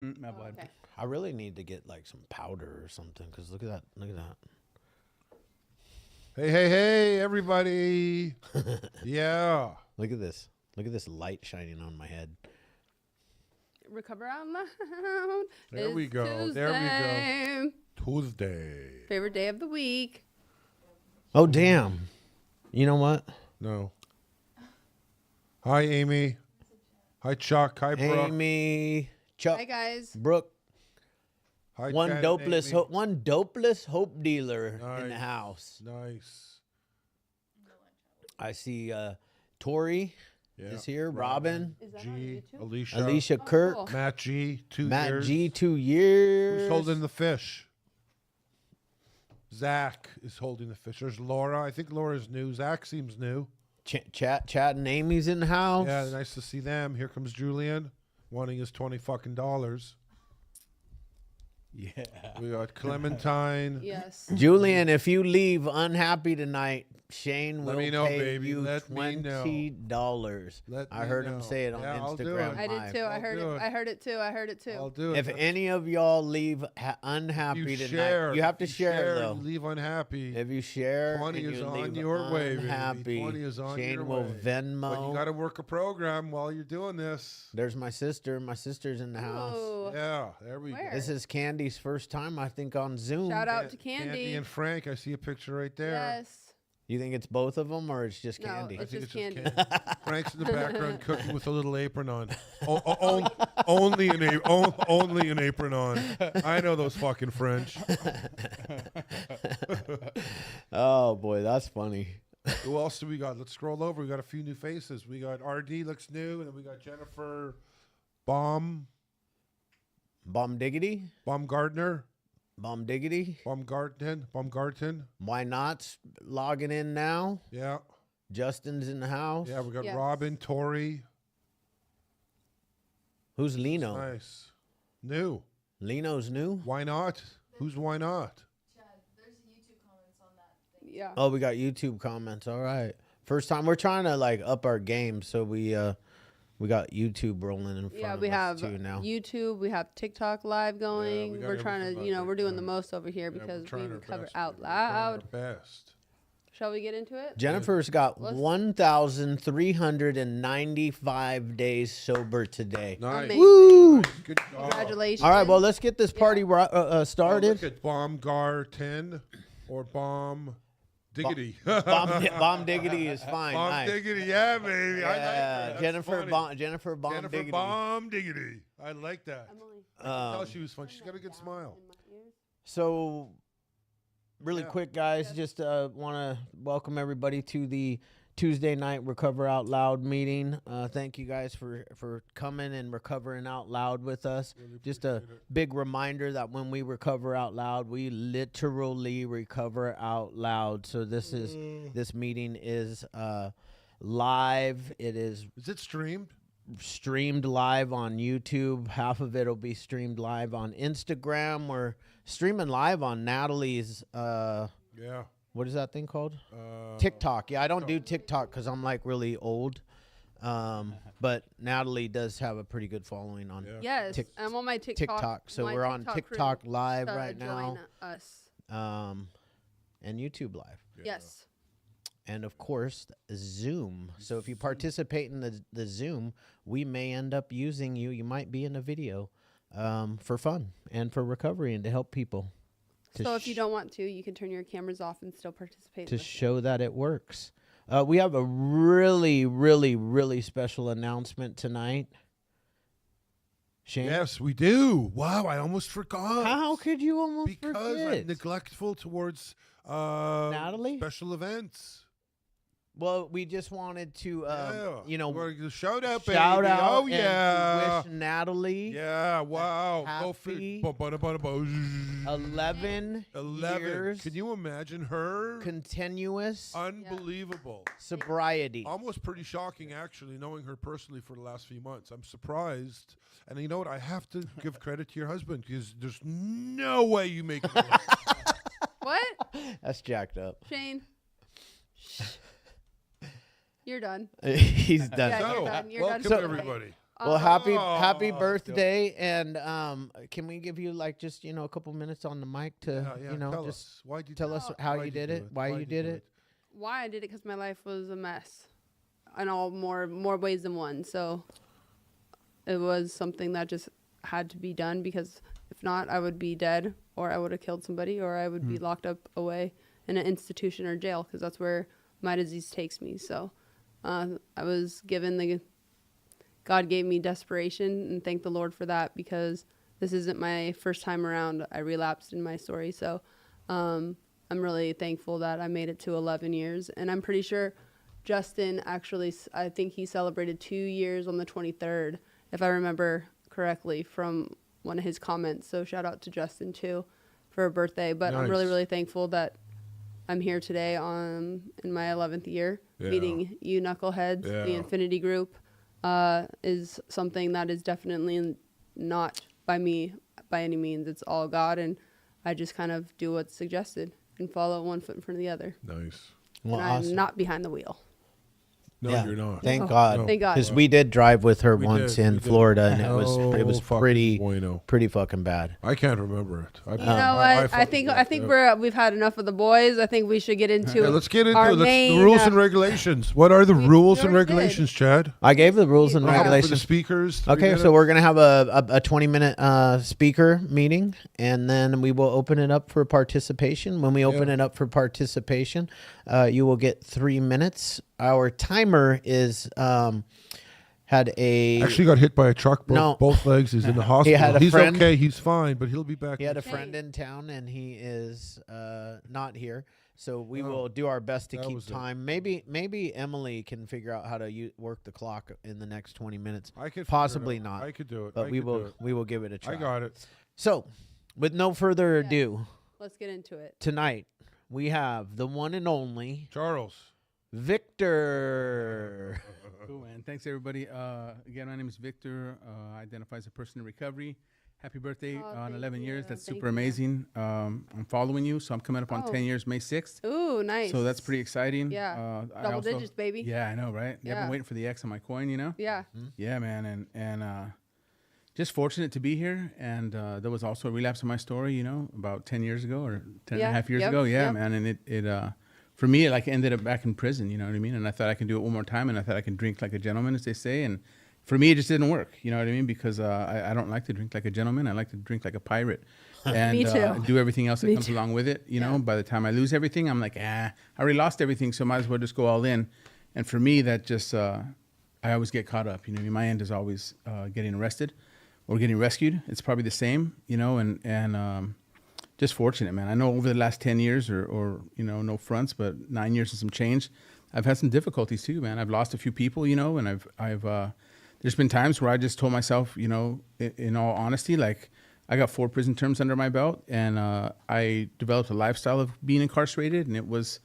My blood. Okay. I really need to get like some powder or something because look at that. Look at that. Hey, everybody. Yeah. Look at this. Look at this light shining on my head. Recover out loud. There we go. Tuesday. There we go. Tuesday. Favorite day of the week. Oh, damn. You know what? No. Hi, Amy. Hi, Chuck. Hi, Brooke. Amy, Chuck, Hi, guys. Brooke. Hi, One Chad and dopeless, Amy. one dopeless hope dealer in the Nice. house. Nice. I see Tori Yeah. is here. Robin, Is that on G. YouTube? Alicia. Alicia Oh, Kirk, cool. Matt G. 2 Matt years. G. 2 years. Who's holding the fish? Zach is holding the fish. There's Laura. I think Laura's new. Zach seems new. Chat and Amy's in the house. Yeah, nice to see them. Here comes Julian, wanting his $20. Yeah. We got Clementine. Yes. Julian, if you leave unhappy tonight, Shane Let will me know, pay baby. you Let me know. $20. Let I me heard him know. say it on Yeah, I'll do Instagram. it. I did Live. too. I I'll heard do it. it. I heard it too. I heard it too. I'll do it. If any of y'all leave unhappy you tonight, share, you have to if share you though. leave unhappy. If you share, 20 and is you on leave your way, baby. unhappy, 20 is on Shane your will way. Venmo. But you got to work a program while you're doing this. There's my sister. My sister's in the house. Oh. Yeah, there we Where? go. This is Candy's first time, I think, on Zoom. Shout out to Candy. and Frank. I see a picture right there. Yes. You think it's both of them or it's just No, Candy? I it's think just it's Candy. Frank's in the background cooking with a little apron on. Only an apron on. I know those fucking French. Oh boy, that's funny. Who else do we got? Let's scroll over. We got a few new faces. We got RD looks new, and then we got Jennifer Baumdiggity? Baumgartner. Baumgarten? Why not logging in now? Yeah. Justin's in the house. Yeah, we got Yes. Robin, Tori. Who's Lino? Nice. New. Lino's new? Why not? Who's why not? Yeah. Oh, we got YouTube comments. All right. First time we're trying to like up our game, so we got YouTube rolling in front Yeah, of we us have too now. YouTube. We have TikTok live going. got We're trying everything to, live we're doing right the now. most over here Yeah, we're because we trying our recover best, out baby. We're trying our loud. best. Shall we get into it? Jennifer's got Let's- 1,395 days sober today. Nice. Amazing. Woo! Good job. Congratulations. All right, well, let's get this party Oh, started. look at Baumgarten or Bomb Diggity. Bomb Diggity is fine. Bomb Nice. Diggity, yeah, baby. I like Yeah, that. That's Jennifer funny. Jennifer Bomb Jennifer Diggity. Bomb Diggity. I like that. Emily. I can tell she was fun. She's got a good smile. In my ears. So, really Yeah. quick, guys, just want to welcome everybody to the Tuesday night Recover Out Loud meeting. Thank you guys for coming and recovering out loud with us. Really Just a appreciate it. big reminder that when we recover out loud, we literally recover out loud. So this meeting is live. It is Is it streamed? streamed live on YouTube. Half of it will be streamed live on Instagram. We're streaming live on Natalie's Yeah. what is that thing called? TikTok. Yeah, I don't do TikTok because I'm like really old. But Natalie does have a pretty good following on Yeah. Yes, Tik- I'm on my TikTok. So my we're on crew TikTok live to right now, join us. and YouTube live, Yes. and of course Zoom. So if you participate in the Zoom, we may end up using you. You might be in a video for fun and for recovery and to help people. to So if you sh- don't want to, you can turn your cameras off and still participate. to in the show that it works. We have a really, really, really special announcement tonight. Shane, Yes, we do. Wow, I almost forgot. how could you almost Because forget? I'm neglectful towards Natalie? special events. Well, we just wanted to, We're gonna shout out, baby. shout out Oh and yeah. to wish Natalie Yeah. Wow. Go for happy 11 11 years Can you imagine her? continuous Unbelievable. sobriety. Almost pretty shocking, actually, knowing her personally for the last few months. I'm surprised. And you know what? I have to give credit to your husband because there's no way you make it. alone. What? That's jacked up. Shane. You're done. He's done. Yeah, So, you're done. You're welcome done. everybody. Well, happy Oh, birthday, and can we give you like just a couple minutes on the mic to tell just us. Why'd you tell do us it? how Why'd you did do it, why you Why'd did do it? Why I did it? Because my life was a mess, in all more ways than one. So it was something that just had to be done, because if not, I would be dead, or I would have killed somebody, or I would be locked up away in an institution or jail, because that's where my disease takes me. So I was given God gave me desperation, and thank the Lord for that, because this isn't my first time around. I relapsed in my story. So I'm really thankful that I made it to 11 years. And I'm pretty sure Justin actually, I think he celebrated 2 years on the 23rd, if I remember correctly from one of his comments. So shout out to Justin too for a birthday. But I'm really, Nice. really thankful that I'm here today in my 11th year, meeting you knuckleheads. The Yeah. Infinity Group is something that is definitely not by me by any means. It's all God, and I just kind of do what's suggested and follow one foot in front of the other. Nice. Well, And I'm not behind the wheel. No, Yeah. you're not. Thank Oh, God. thank God. Because we did drive with her We once did, in we did. Florida, and it Oh, was fucking pretty bueno. fucking bad. I can't remember it. You know what? I think we've had enough of the boys. I think we should get into let's get into our it. The main, rules and regulations. What are the rules and already did. regulations, Chad? I gave the rules and Yeah. For the regulations. speakers. Okay, so we're gonna have a 20-minute speaker meeting, and then we will open it up for participation. When we open it up for participation, you will get 3 minutes. Our timer is had a actually got hit by a truck. No. Both legs. He's in the hospital. had a He's friend- okay. He's fine, but he'll be back. he had a friend in town, and he is not here. So we will do our best to that keep was it. time. Maybe Emily can figure out how to work the clock in the next 20 minutes. I could Possibly figure it out. not. I could do it. But I we could do will it. we will give it a try. I got it. So, with no further ado, Let's get into it. tonight we have the one and only Charles. Victor. Cool, man. Thanks, everybody. Again, my name is Victor. I identify as a person in recovery. Happy birthday Oh, on thank 11 years. you. That's Thank super you. amazing. I'm following you, so I'm coming up on Oh. 10 years, May 6th. Ooh, nice. So that's pretty exciting. Yeah. I Double also- digits, baby. Yeah, I know, right? Yeah, I've Yeah. been waiting for the X on my coin, you know? Yeah. Yeah, man. And just fortunate to be here. And there was also a relapse in my story, you know, about 10 years ago or 10 and Yeah, a half years yep, ago. Yeah, yep. man. And it for me, it like ended up back in prison, you know what I mean? And I thought I can do it one more time, and I thought I can drink like a gentleman, as they say. And for me, it just didn't work, you know what I mean? Because I don't like to drink like a gentleman. I like to drink like a pirate. And Me too. do everything else that Me comes too. along with it, you know? Yeah. By the time I lose everything, I'm like, I already lost everything, so might as well just go all in. And for me, that just, I always get caught up, you know? My end is always getting arrested or getting rescued. It's probably the same, you know? And just fortunate, man. I know over the last 10 years or you know, no fronts, but 9 years and some change, I've had some difficulties too, man. I've lost a few people, you know, and I've there's been times where I just told myself, you know, in all honesty, like I got 4 prison terms under my belt, and I developed a lifestyle of being incarcerated, and it was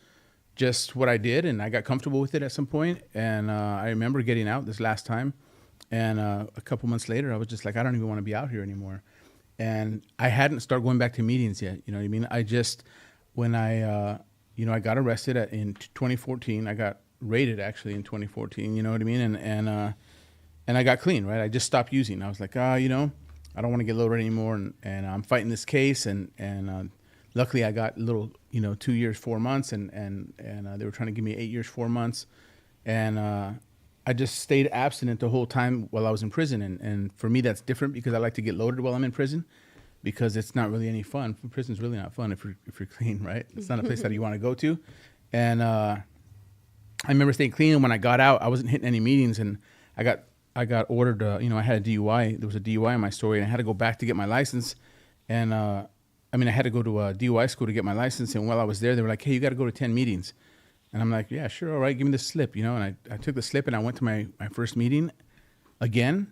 just what I did, and I got comfortable with it at some point. And I remember getting out this last time, and a couple months later, I was just like, I don't even want to be out here anymore. And I hadn't started going back to meetings yet. You know what I mean? I just, when I, you know, I got arrested in 2014. I got raided actually in 2014. You know what I mean? And I got clean, right? I just stopped using. I was like, you know, I don't want to get loaded anymore. And I'm fighting this case. And luckily I got a little, you know, 2 years, 4 months. And they were trying to give me 8 years, 4 months. And I just stayed abstinent the whole time while I was in prison. And for me, that's different because I like to get loaded while I'm in prison, because it's not really any fun. Prison's really not fun if you're clean, right? It's not a place that you want to go to. And I remember staying clean. And when I got out, I wasn't hitting any meetings, and I got ordered. You know, I had a DUI. There was a DUI in my story, and I had to go back to get my license. And I mean, I had to go to a DUI school to get my license. And while I was there, they were like, "Hey, you got to go to 10 meetings." And I'm like, yeah, sure, all right, give me the slip, you know. And I took the slip, and I went to my first meeting again,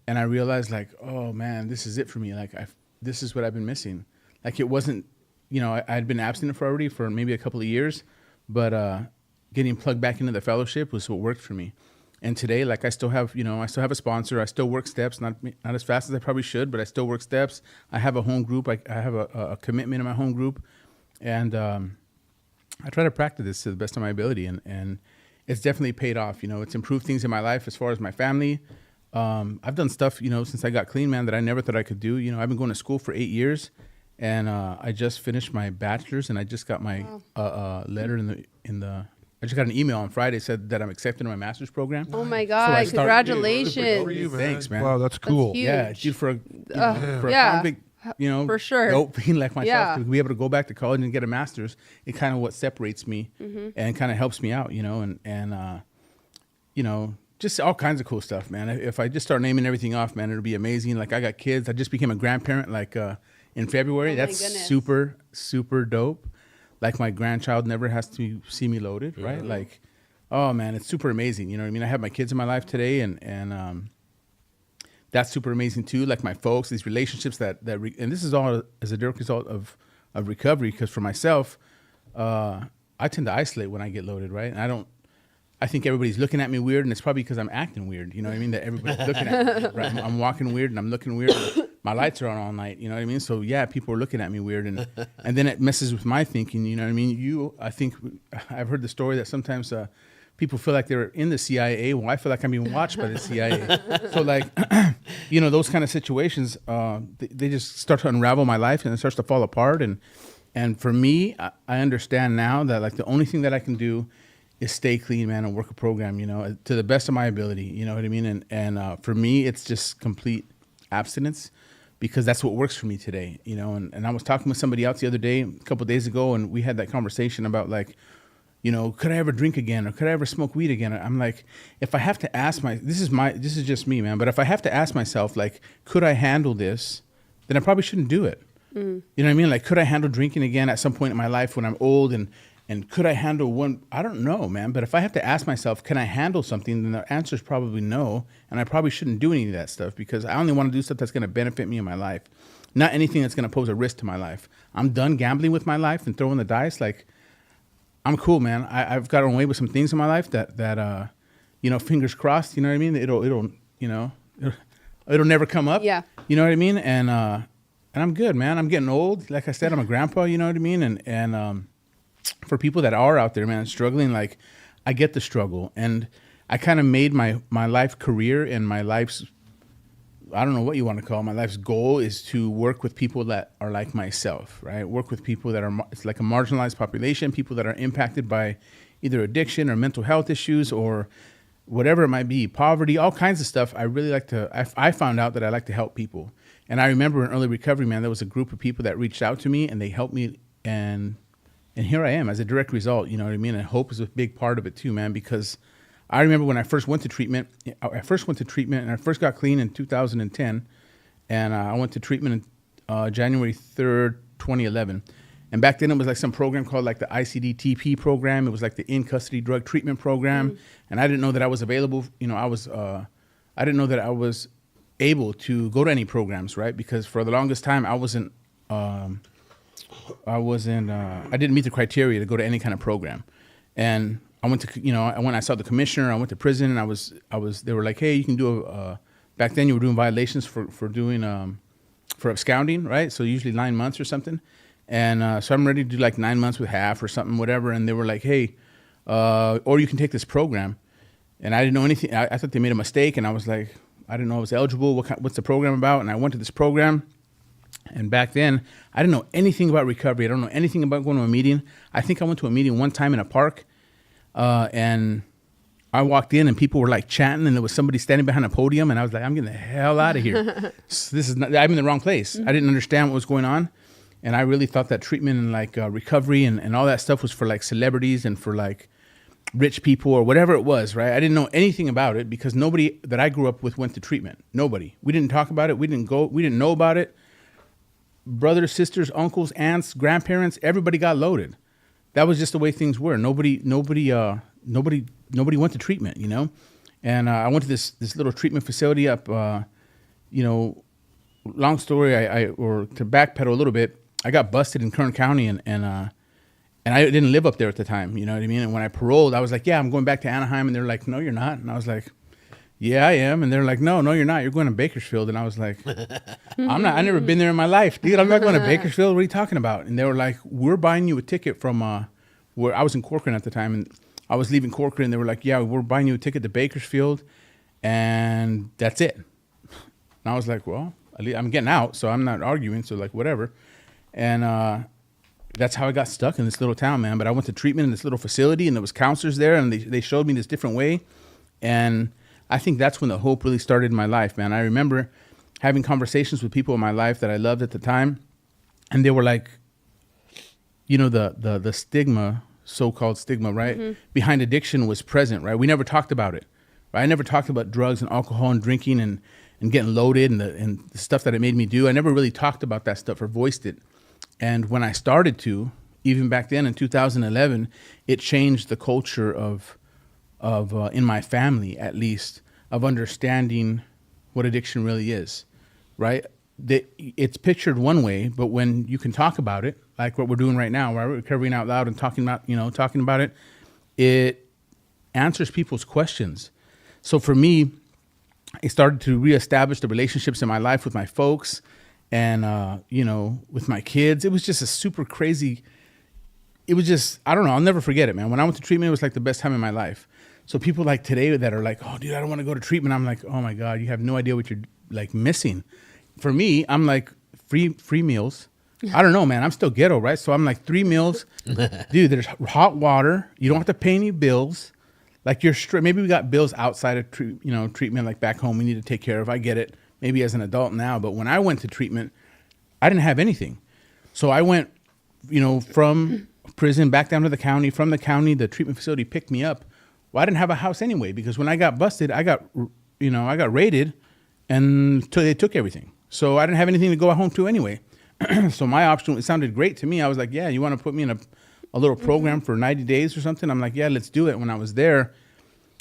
and I realized, like, oh man, this is it for me. Like, this is what I've been missing. Like, it wasn't, you know, I had been abstinent for maybe a couple of years, but getting plugged back into the fellowship was what worked for me. And today, like, I still have a sponsor. I still work steps, not as fast as I probably should, but I still work steps. I have a home group. I have a commitment in my home group, and I try to practice this to the best of my ability, and it's definitely paid off. You know, it's improved things in my life as far as my family. I've done stuff, since I got clean, man, that I never thought I could do. I've been going to school for 8 years, and I just finished my bachelor's, and I just got my letter I just got an email on Friday said that I'm accepted in my master's program. Oh my I God! start- Congratulations. For you, man. Thanks, man. Wow, that's cool. huge. Yeah, dude, for a yeah. convict, For sure. dope fiend like myself, Yeah. to be able to go back to college and get a master's, it kind of what separates me and kind of helps me out, just all kinds of cool stuff, man. If I just start naming everything off, man, it'll be amazing. Like I got kids. I just became a grandparent in February. Oh my That's goodness. super, super dope. Like my grandchild never has to see me loaded, right? Like, oh man, it's super amazing. You know what I mean? I have my kids in my life today, and that's super amazing too. Like my folks, these relationships and this is all as a direct result of recovery. Because for myself, I tend to isolate when I get loaded, right? And I think everybody's looking at me weird, and it's probably because I'm acting weird. You know what I mean? That everybody's looking at me. Right? I'm walking weird, and I'm looking weird. My lights are on all night. You know what I mean? So yeah, people are looking at me weird, and then it messes with my thinking. You know what I mean? I think I've heard the story that sometimes people feel like they're in the CIA. Well, I feel like I'm being watched by the CIA. So like, those kind of situations, they just start to unravel my life, and it starts to fall apart. And for me, I understand now that like the only thing that I can do is stay clean, man, and work a program, to the best of my ability. You know what I mean? And for me, it's just complete abstinence, because that's what works for me today. And I was talking with somebody else the other day, a couple of days ago, and we had that conversation about like, could I ever drink again, or could I ever smoke weed again? I'm like, if I have to ask this is just me, man. But if I have to ask myself, like, could I handle this? Then I probably shouldn't do it. You know what I mean? Like, could I handle drinking again at some point in my life when I'm old? And could I handle one? I don't know, man. But if I have to ask myself, can I handle something? Then the answer is probably no. And I probably shouldn't do any of that stuff, because I only want to do stuff that's going to benefit me in my life, not anything that's going to pose a risk to my life. I'm done gambling with my life and throwing the dice. Like, I'm cool, man. I've gotten away with some things in my life that fingers crossed. You know what I mean? It'll never come up. Yeah. You know what I mean? And I'm good, man. I'm getting old. Like I said, I'm a grandpa. You know what I mean? And for people that are out there, man, struggling, like, I get the struggle, and I kind of made my life career and my life's, I don't know what you want to call it, my life's goal is to work with people that are like myself, right? Work with people that it's like a marginalized population, people that are impacted by either addiction or mental health issues or whatever it might be, poverty, all kinds of stuff. I found out that I like to help people. And I remember in early recovery, man, there was a group of people that reached out to me, and they helped me, and here I am as a direct result, you know what I mean? And hope is a big part of it too, man, because I remember when I first went to treatment, and I first got clean in 2010, and I went to treatment in January 3rd, 2011. And back then it was like some program called like the ICD-TP program. It was like the in-custody drug treatment program. And I didn't know that I was available. I didn't know that I was able to go to any programs, right? Because for the longest time I didn't meet the criteria to go to any kind of program. And I went to, I saw the commissioner, I went to prison, and they were like, hey, you can do back then you were doing violations for absconding, right? So usually 9 months or something. And so I'm ready to do like 9 months with half or something, whatever. And they were like, hey, or you can take this program. And I didn't know anything. I thought they made a mistake, and I was like, I didn't know I was eligible. What's the program about? And I went to this program. And back then, I didn't know anything about recovery. I don't know anything about going to a meeting. I think I went to a meeting one time in a park, and I walked in, and people were like chatting, and there was somebody standing behind a podium, and I was like, I'm getting the hell out of here. I'm in the wrong place. I didn't understand what was going on, and I really thought that treatment and like recovery and all that stuff was for like celebrities and for like rich people or whatever it was, right? I didn't know anything about it because nobody that I grew up with went to treatment. Nobody. We didn't talk about it. We didn't go. We didn't know about it. Brothers, sisters, uncles, aunts, grandparents, everybody got loaded. That was just the way things were. Nobody went to treatment, And I went to this little treatment facility up, long story, or to backpedal a little bit, I got busted in Kern County, and I didn't live up there at the time, you know what I mean? And when I paroled, I was like, yeah, I'm going back to Anaheim. And they're like, no, you're not. And I was like, yeah, I am. And they're like, no, you're not. You're going to Bakersfield. And I was like, I'm not. I've never been there in my life, dude. I'm not going to Bakersfield. What are you talking about? And they were like, we're buying you a ticket from where I was in Corcoran at the time. And I was leaving Corcoran. And they were like, yeah, we're buying you a ticket to Bakersfield. and that's it. And I was like, well, at least I'm getting out, so I'm not arguing, so like whatever. And that's how I got stuck in this little town, man. But I went to treatment in this little facility, and there was counselors there, and they showed me this different way. And I think that's when the hope really started in my life, man. I remember having conversations with people in my life that I loved at the time, and they were like, you know, the stigma, so-called stigma, right, behind addiction was present, right? We never talked about it, right? I never talked about drugs and alcohol and drinking and getting loaded and the stuff that it made me do. I never really talked about that stuff or voiced it. And when I started to, even back then in 2011, it changed the culture of in my family, at least, of understanding what addiction really is, right? It's pictured one way, but when you can talk about it, like what we're doing right now, right? We're recovering out loud and talking about it, it answers people's questions. So for me, I started to reestablish the relationships in my life with my folks and, with my kids. It was just a super crazy, it was just, I don't know, I'll never forget it, man. When I went to treatment, it was like the best time in my life. So people like today that are like, oh, dude, I don't want to go to treatment. I'm like, oh my God, you have no idea what you're like missing. For me, I'm like free meals. I don't know, man. I'm still ghetto, right? So I'm like 3 meals. Dude, there's hot water. You don't have to pay any bills. Like you're straight. Maybe we got bills outside of treatment, like back home we need to take care of. I get it. Maybe as an adult now, but when I went to treatment, I didn't have anything. So I went, from prison back down to the county. From the county, the treatment facility picked me up. Well, I didn't have a house anyway because when I got busted, I got raided, and they took everything. So I didn't have anything to go home to anyway. So my option, it sounded great to me. I was like, yeah, you want to put me in a little program for 90 days or something? I'm like, yeah, let's do it. When I was there,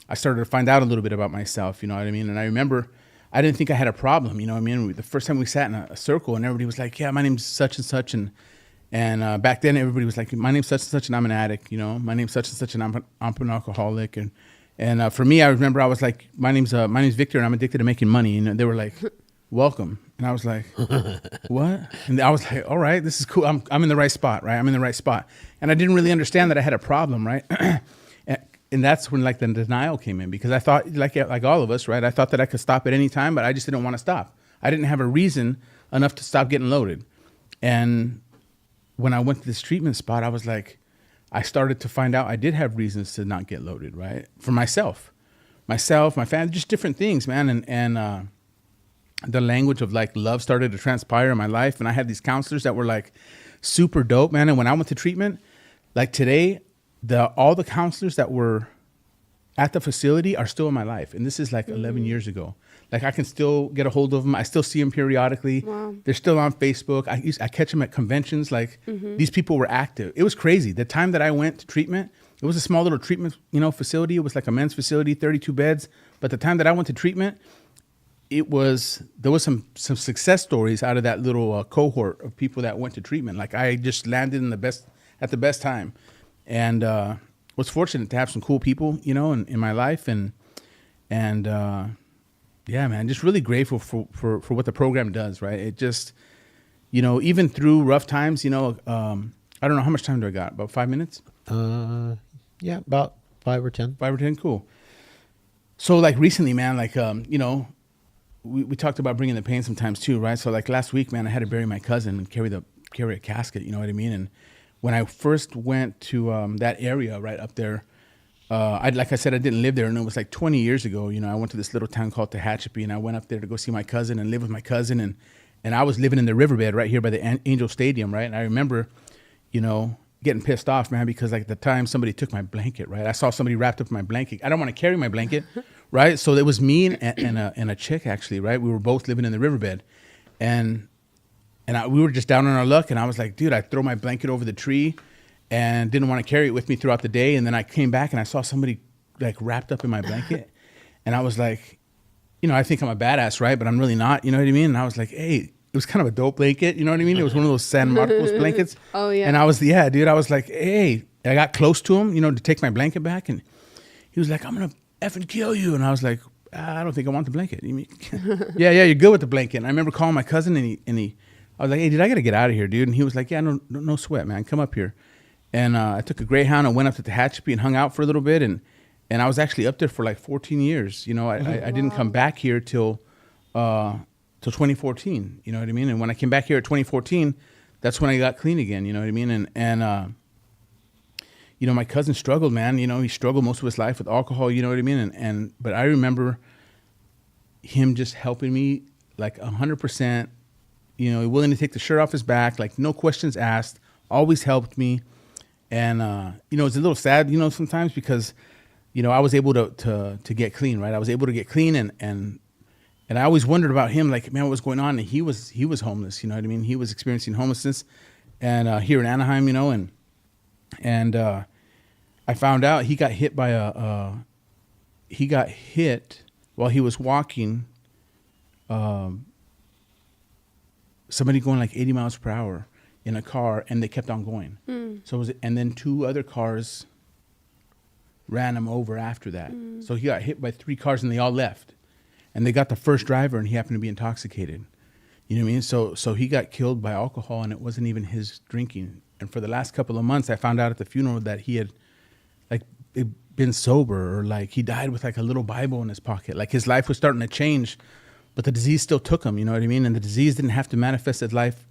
I started to find out a little bit about myself, you know what I mean? And I remember I didn't think I had a problem, you know what I mean? The first time we sat in a circle and everybody was like, yeah, my name's such and such. And back then everybody was like, my name's such and such and I'm an addict, my name's such and such and I'm an alcoholic. And for me, I remember I was like, my name's Victor and I'm addicted to making money. And they were like, welcome. And I was like, what? And I was like, all right, this is cool. I'm in the right spot, right? I'm in the right spot. And I didn't really understand that I had a problem, right? And that's when like the denial came in because I thought like all of us, right? I thought that I could stop at any time, but I just didn't want to stop. I didn't have a reason enough to stop getting loaded. And when I went to this treatment spot, I was like, I started to find out I did have reasons to not get loaded, right? For myself, my family, just different things, man. And the language of like love started to transpire in my life. And I had these counselors that were like super dope, man. And when I went to treatment, like today, all the counselors that were at the facility are still in my life. And this is like 11 years ago. Like I can still get a hold of them. I still see them periodically. Wow. They're still on Facebook. I catch them at conventions. Like these people were active. It was crazy. The time that I went to treatment, it was a small little treatment, facility. It was like a men's facility, 32 beds. But the time that I went to treatment, there was some success stories out of that little cohort of people that went to treatment. Like I just landed at the best time, and was fortunate to have some cool people, in my life, and yeah, man, just really grateful for what the program does. Right, it just, even through rough times, I don't know how much time do I got? About 5 minutes? Yeah, about 5 or 10. 5 or 10, cool. So like recently, man, like we talked about bringing the pain sometimes too, right? So like last week, man, I had to bury my cousin and carry a casket, you know what I mean? And when I first went to that area right up there, like I said, I didn't live there, and it was like 20 years ago. I went to this little town called Tehachapi, and I went up there to go see my cousin and live with my cousin, and I was living in the riverbed right here by the Angel Stadium, right? And I remember, getting pissed off, man, because like at the time somebody took my blanket, right? I saw somebody wrapped up in my blanket. I don't want to carry my blanket, right? So it was me and a chick actually, right? We were both living in the riverbed, and we were just down on our luck, and I was like, dude, I throw my blanket over the tree and didn't want to carry it with me throughout the day. And then I came back and I saw somebody like wrapped up in my blanket. And I was like, I think I'm a badass, right? But I'm really not, you know what I mean? And I was like, hey, it was kind of a dope blanket, you know what I mean? It was one of those San Marcos blankets. Oh, yeah. And I was like, hey, I got close to him, to take my blanket back. And he was like, I'm going to effing kill you. And I was like, I don't think I want the blanket. You mean, yeah, you're good with the blanket. And I remember calling my cousin and I was like, hey, dude, I got to get out of here, dude. And he was like, yeah, no sweat, man. Come up here. And I took a Greyhound and went up to Tehachapi and hung out for a little bit. And and I was actually up there for like 14 years. You know, I didn't come back here till 2014. You know what I mean? And when I came back here at 2014, that's when I got clean again. You know what I mean? And you know, my cousin struggled, man. You know, he struggled most of his life with alcohol. You know what I mean? But I remember him just helping me like 100%. You know, willing to take the shirt off his back, like no questions asked. Always helped me. And you know, it's a little sad, you know, sometimes because, you know, I was able to get clean, right? I was able to get clean, and I always wondered about him, like, man, what was going on? And he was homeless, you know what I mean? He was experiencing homelessness, and here in Anaheim, you know, and I found out he got hit by he got hit while he was walking. Somebody going like 80 miles per hour in a car, and they kept on going. So and then 2 other cars ran him over after that. So he got hit by 3 cars, and they all left, and they got the first driver, and he happened to be intoxicated. You know what I mean? So he got killed by alcohol, and it wasn't even his drinking. And for the last couple of months, I found out at the funeral that he had like been sober, or like he died with like a little Bible in his pocket. Like his life was starting to change, but the disease still took him. You know what I mean? And the disease didn't have to manifest its life.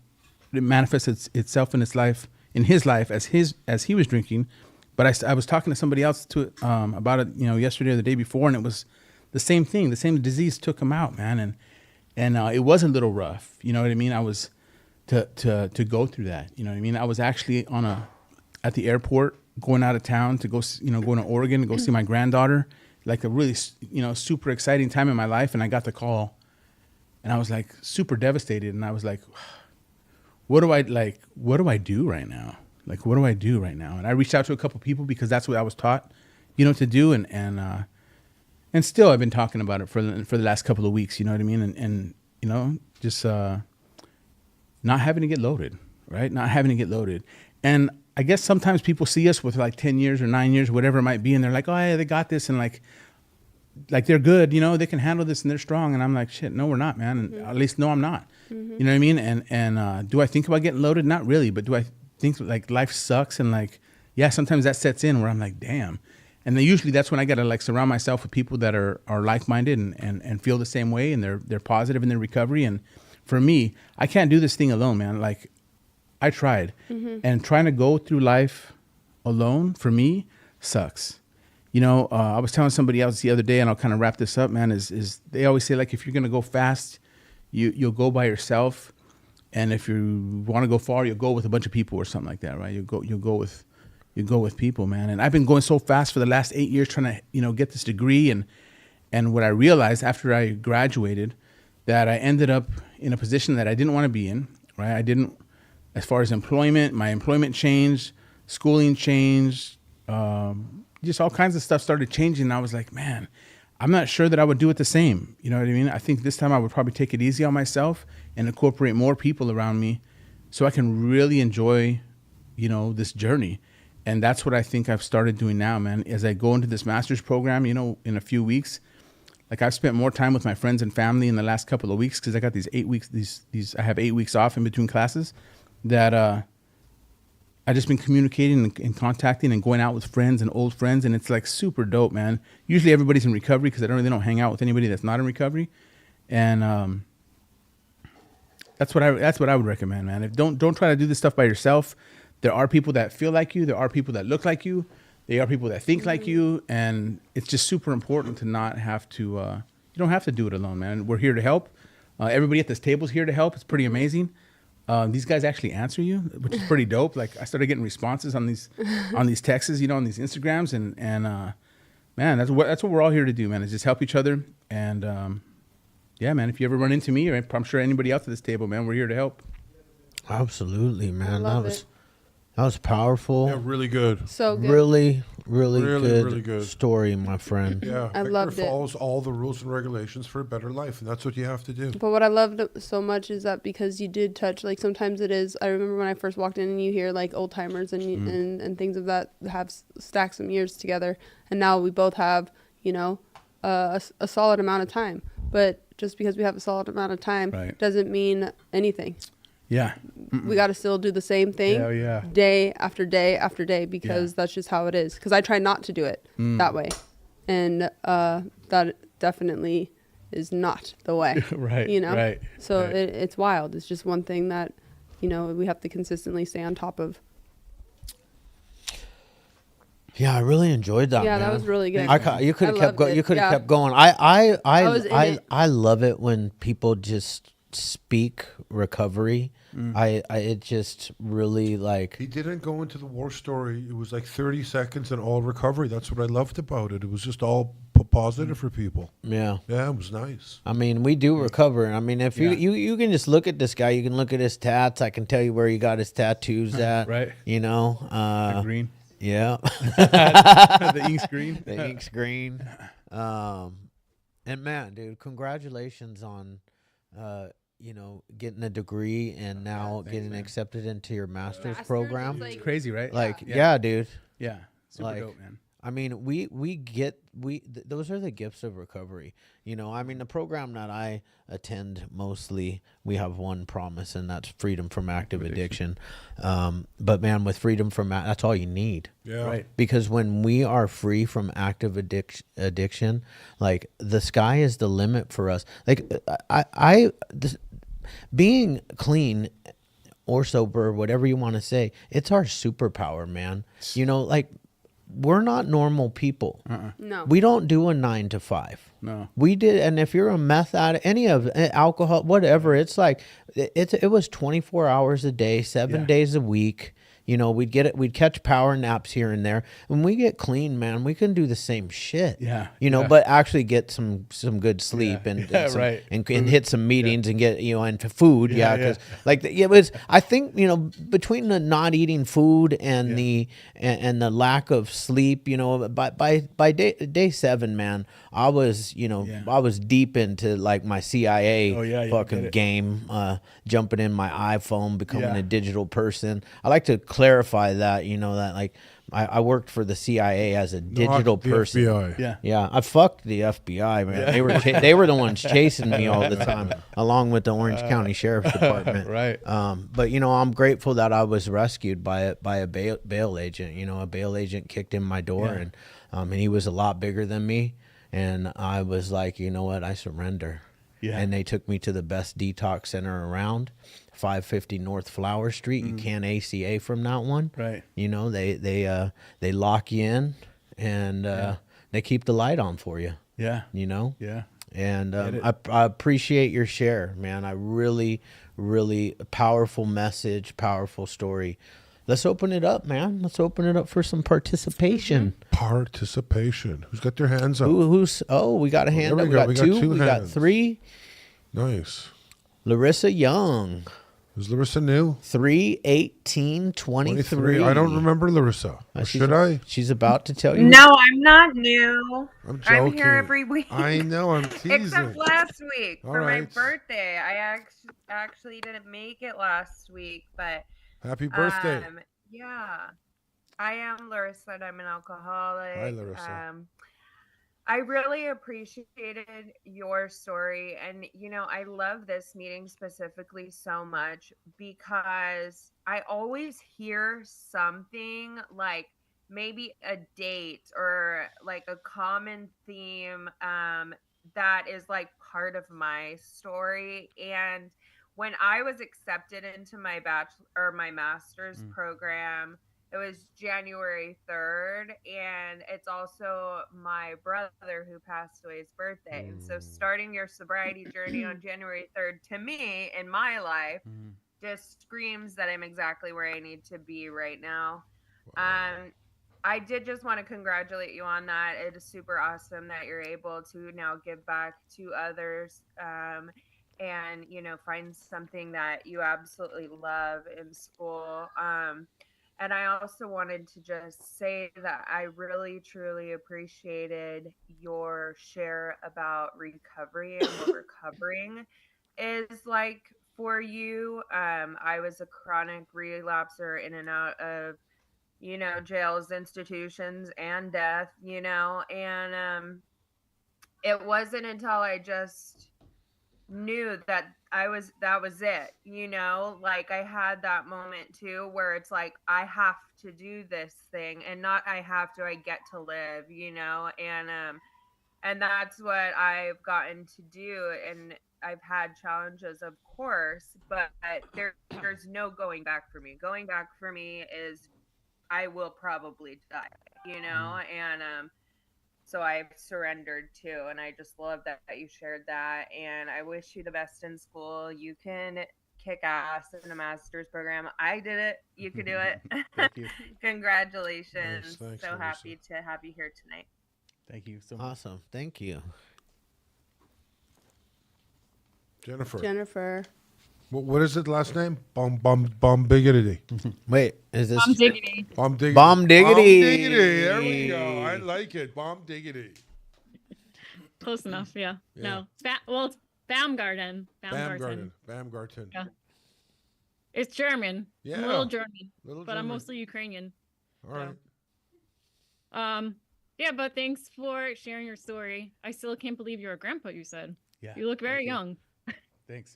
It manifested itself in his life as he was drinking. But I was talking to somebody else about it, you know, yesterday or the day before, and it was the same thing. The same disease took him out, man. And it was a little rough. You know what I mean? I was to go through that. You know what I mean? I was actually at the airport going out of town to go, you know, going to Oregon to go see my granddaughter, like a really, you know, super exciting time in my life. And I got the call, and I was like super devastated. And I was like, what do I do right now? Like, what do I do right now? And I reached out to a couple people because that's what I was taught, you know, to do. And still I've been talking about it for the last couple of weeks, you know what I mean? And you know, just not having to get loaded, right? Not having to get loaded. And I guess sometimes people see us with like 10 years or 9 years, whatever it might be, and they're like, oh yeah, they got this, and like they're good, you know, they can handle this and they're strong. And I'm like, shit, no, we're not, man. And at least no, I'm not. You know what I mean? And do I think about getting loaded? Not really. But do I think like life sucks? And like, yeah, sometimes that sets in where I'm like, damn. And then usually that's when I got to like surround myself with people that are like-minded and feel the same way, and they're positive in their recovery. And for me, I can't do this thing alone, man. Like I tried, and trying to go through life alone for me sucks. You know, I was telling somebody else the other day, and I'll kind of wrap this up, man, is they always say, like, if you're going to go fast, you'll go by yourself. And if you want to go far, you'll go with a bunch of people or something like that, right? You'll go with people, man. And I've been going so fast for the last 8 years trying to, you know, get this degree. And what I realized after I graduated, that I ended up in a position that I didn't want to be in, right? I didn't, as far as employment, my employment changed, schooling changed, just all kinds of stuff started changing. And I was like, man, I'm not sure that I would do it the same. You know what I mean? I think this time I would probably take it easy on myself and incorporate more people around me so I can really enjoy, you know, this journey. And that's what I think I've started doing now, man. As I go into this master's program, you know, in a few weeks, like I've spent more time with my friends and family in the last couple of weeks because I got these 8 weeks, I have 8 weeks off in between classes, that I've just been communicating and contacting and going out with friends and old friends, and it's like super dope, man. Usually everybody's in recovery because I don't hang out with anybody that's not in recovery, and that's what I would recommend, man. Don't try to do this stuff by yourself. There are people that feel like you. There are people that look like you. There are people that think like you, and it's just super important to not have to. You don't have to do it alone, man. We're here to help. Everybody at this table is here to help. It's pretty amazing. These guys actually answer you, which is pretty dope. Like I started getting responses on these texts, you know, on these Instagrams, and man, that's what we're all here to do, man. Is just help each other. And yeah, man, if you ever run into me, or I'm sure anybody else at this table, man, we're here to help. Absolutely, man. That was powerful. Yeah, really good. So good. Really Really good story, my friend. Yeah, I Victor loved it. follows all the rules and regulations for a better life, and that's what you have to do. But what I loved so much is that because you did touch, like sometimes it is, I remember when I first walked in and you hear like old timers and things of that have stacked some years together. And now we both have, you know, a solid amount of time. But just because we have a solid amount of time doesn't mean anything. Yeah. We got to still do the same thing day after day after day because that's just how it is. Because I try not to do it that way. and that definitely is not the way. Right, You know. right, So right. it's wild. It's just one thing that, you know, we have to consistently stay on top of. Yeah, I really enjoyed that. Yeah, man. that was really good. You could I have kept loved going. it. You could have Yeah. kept going. I I was in it. I love it when people just speak recovery. I it just really like. He didn't go into the war story. It was like 30 seconds and all recovery. That's what I loved about it. It was just all positive for people. Yeah. Yeah, it was nice. I mean, we do recover. I mean, if Yeah. you can just look at this guy, you can look at his tats. I can tell you where he got his tattoos at. Right. You know. The green. Yeah. The ink's green. The ink's green. And man, dude, congratulations on, you know, getting a degree and now getting man. accepted into your master's Master's program. is It's like, crazy, right? Like, Yeah. yeah, dude. Yeah. Super Like, dope, man. I mean, those are the gifts of recovery. You know, I mean, the program that I attend mostly, we have one promise, and that's freedom from active addiction. But man, with freedom from that's all you need. Yeah. Right. Because when we are free from active addiction, like the sky is the limit for us. Like being clean or sober, whatever you want to say, it's our superpower, man. You know, like we're not normal people. no. We don't do a 9 to 5. No. We did, and if you're a meth addict, any of alcohol, whatever, it's like it was 24 hours a day, 7 Yeah. days a week. You know, we'd catch power naps here and there. When we get clean, man, we can do the same shit. Yeah, You know, yeah. but actually get some good sleep Yeah. and, Yeah, some, right. and hit some meetings and get, you know, and food. Yeah, Yeah, yeah. because like it was, I think, you know, between the not eating food and the lack of sleep, you know, by day 7, man, I was, you know, Yeah. I was deep into like my CIA Oh, yeah, get fucking it. game, jumping in my iPhone, becoming Yeah. a digital person. I like to clarify that, you know, that like I worked for the CIA as a digital Not the person. FBI. Yeah. Yeah, I fucked the FBI, man. They were the ones chasing me all the time, along with the Orange County Sheriff's Department. Right. But you know, I'm grateful that I was rescued by a bail agent. You know, a bail agent kicked in my door, Yeah. and he was a lot bigger than me, and I was like, you know what, I surrender. Yeah. And they took me to the best detox center around, 550 North Flower Street. You can't ACA from that one. Right. You know, they lock you in, and they keep the light on for you. Yeah. You know. Yeah. And Get it. I appreciate your share, man. I really, really powerful message, powerful story. Let's open it up, man. Let's open it up for some participation. Participation. Who's got their hands up? Who's? Oh, we got a hand there up. we go. We got two. two We got hands. 3. Nice. Larissa Young, Is Larissa new? 3/18/23. I don't remember Larissa. Or should I? She's about to tell you. No, I'm not new. I'm joking. I'm here every week. I know. I'm teasing. Except last week All for my right. birthday. I actually didn't make it last week, but Happy birthday. yeah. I am Larissa and I'm an alcoholic. Hi, Larissa. I really appreciated your story. And, you know, I love this meeting specifically so much because I always hear something like maybe a date or like a common theme that is like part of my story. And when I was accepted into my bachelor or my master's program, it was January 3rd, and it's also my brother who passed away's birthday. And so starting your sobriety journey on January 3rd, to me, in my life, just screams that I'm exactly where I need to be right now. I did just want to congratulate you on that. It is super awesome that you're able to now give back to others. And, you know, find something that you absolutely love in school. And I also wanted to just say that I really, truly appreciated your share about recovery and what recovering is like for you. I was a chronic relapser in and out of, you know, jails, institutions, and death, you know, and it wasn't until I just knew that that was it, you know, like I had that moment too where it's like I have to do this thing, and not I have to, I get to live, you know. And that's what I've gotten to do. And I've had challenges, of course, but there's no going back for me. Going back for me is I will probably die, you know. And so I've surrendered too, and I just love that you shared that. And I wish you the best in school. You can kick ass in a master's program. I did it. You could do it. Thank you. Congratulations. Nice. Thanks, So Melissa. happy to have you here tonight. Thank you so much. Awesome. Thank you. Jennifer. What is it? Last name? Bomb biggity. Wait, is this I'm diggity. Bomb diggity. Bomb diggity? Bomb diggity. There we go. I like it. Bomb diggity. Close enough, yeah. Yeah. No. Well, it's Baumgarten. Baumgarten. Yeah. It's German. Yeah. I'm a little German, Little but I'm German. mostly Ukrainian. All right. Yeah, but thanks for sharing your story. I still can't believe you're a grandpa, you said. Yeah. You look very thank you. young. Thanks.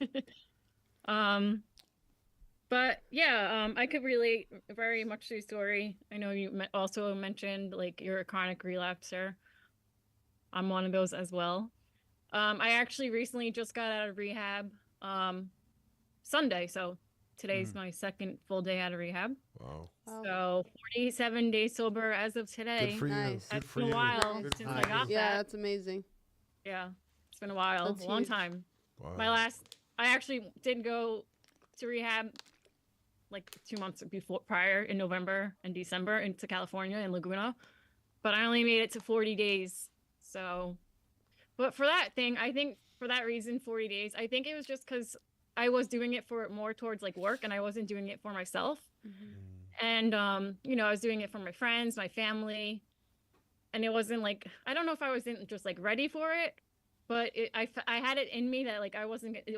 But yeah, I could relate very much to your story. I know you also mentioned like you're a chronic relapser. I'm one of those as well. I actually recently just got out of rehab Sunday, so today's my second full day out of rehab. Wow. Oh. So 47 days sober as of today. Good for you. Nice. Good It's for been a you. while Good since for I you. got Yeah, that. that's amazing. Yeah, it's been a while, That's a long huge. time. Wow. I actually did go to rehab like 2 months before prior in November and December into California in Laguna, but I only made it to 40 days. So, but for that thing, I think for that reason, 40 days, I think it was just because I was doing it for more towards like work and I wasn't doing it for myself. And, you know, I was doing it for my friends, my family, and it wasn't like, I don't know if I wasn't just like ready for it, but I had it in me that like it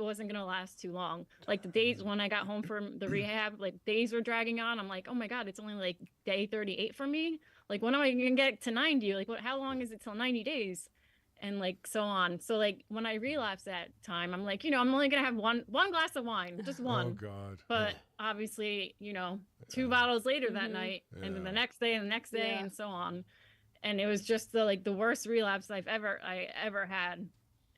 wasn't gonna last too long. Like the days when I got home from the rehab, like days were dragging on. I'm like, oh my God, it's only like day 38 for me. Like when am I gonna get to 90? Like how long is it till 90 days? And like so on. So like when I relapsed that time, I'm like, you know, I'm only gonna have one glass of wine, just one. Oh God. But obviously, you know, 2 bottles later that night, and then the next day and the next day, Yeah. and so on. And it was just the worst relapse I ever had.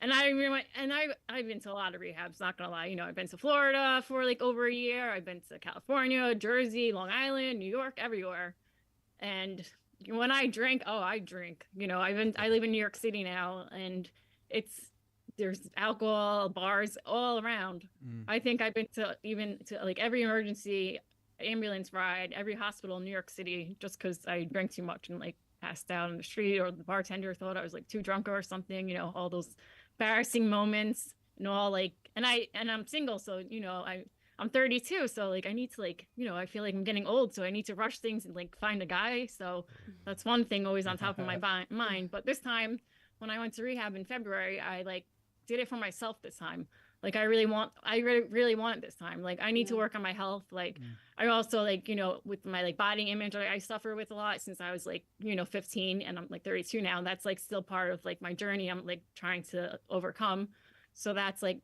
And I've been to a lot of rehabs, not gonna lie. You know, I've been to Florida for like over a year. I've been to California, Jersey, Long Island, New York, everywhere. And when I drink, I drink. You know, I live in New York City now, and there's alcohol, bars all around. I think I've been to like every emergency ambulance ride, every hospital in New York City, just because I drank too much and like passed out on the street, or the bartender thought I was like too drunk or something. You know, all those embarrassing moments and all like, and I'm single, so you know I'm 32, so like I need to like, you know, I feel like I'm getting old, so I need to rush things and like find a guy. So that's one thing always on top of my mind. But this time when I went to rehab in February, I like did it for myself this time. Like I really want it this time. Like I need to work on my health. Like I also like, you know, with my like body image, I suffer with a lot since I was like, you know, 15, and I'm like 32 now. And that's like still part of like my journey. I'm like trying to overcome. So that's like,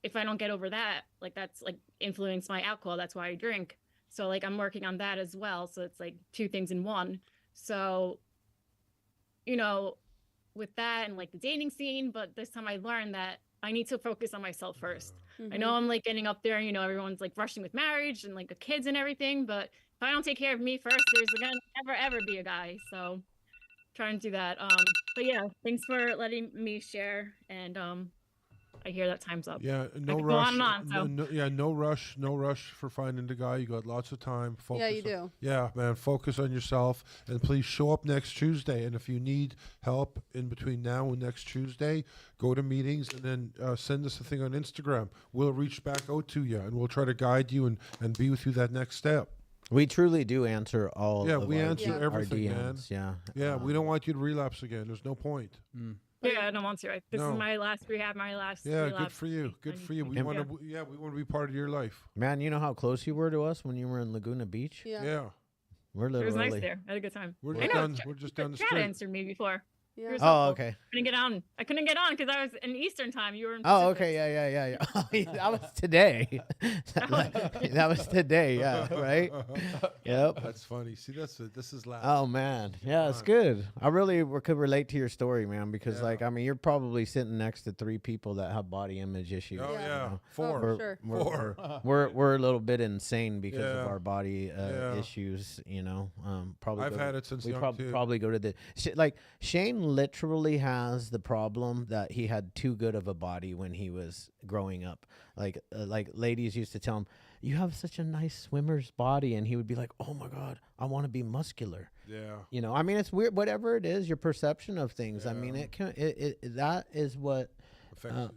if I don't get over that, like that's like influenced my alcohol. That's why I drink. So like I'm working on that as well. So it's like two things in one. So, you know, with that and like the dating scene, but this time I learned that I need to focus on myself first. I know I'm like getting up there, you know, everyone's like rushing with marriage and like the kids and everything, but if I don't take care of me first, there's gonna ever be a guy. So trying to do that. But yeah, thanks for letting me share. And I hear that time's up. Yeah, no could rush. go on and on, so. No rush for finding the guy. You got lots of time. Focus Yeah, you do. Yeah, man, focus on yourself, and please show up next Tuesday. And if you need help in between now and next Tuesday, go to meetings and then send us a thing on Instagram. We'll reach back out to you, and we'll try to guide you and be with you that next step. We truly do answer all. Yeah, of we our, answer our everything, man. DMs. Yeah. Yeah, we don't want you to relapse again. There's no point. Yeah, I don't want to. This No. is my last rehab, my last Yeah, relapse. good for you. Good for you. We And- want to. Yeah, we want to be part of your life. Man, you know how close you were to us when you were in Laguna Beach? Yeah. Yeah, We're It literally. was nice there. I had a good time. we're I just know. down. We're just down the Chad street. answered me before. Yeah. Yours Oh, helpful. okay. Couldn't get on. I couldn't get on because I was in Eastern time. You were in Oh, Pacific. okay. Yeah. That was today. That was today. Yeah. Right. Yep. That's funny. See, this is loud. Oh man, yeah, it's fun. good. I really could relate to your story, man, because Yeah. like I mean, you're probably sitting next to 3 people that have body image issues. Oh Yeah. yeah, know. four. for sure. We're a little bit insane because Yeah. of our body Yeah. issues. You know, probably I've had it since we young too. probably go to the like Shane literally has the problem that he had too good of a body when he was growing up. Like ladies used to tell him, "You have such a nice swimmer's body," and he would be like, "Oh my God, I want to be muscular." Yeah. You know, I mean, it's weird. Whatever it is, your perception of things. I mean, Yeah. it can. That is what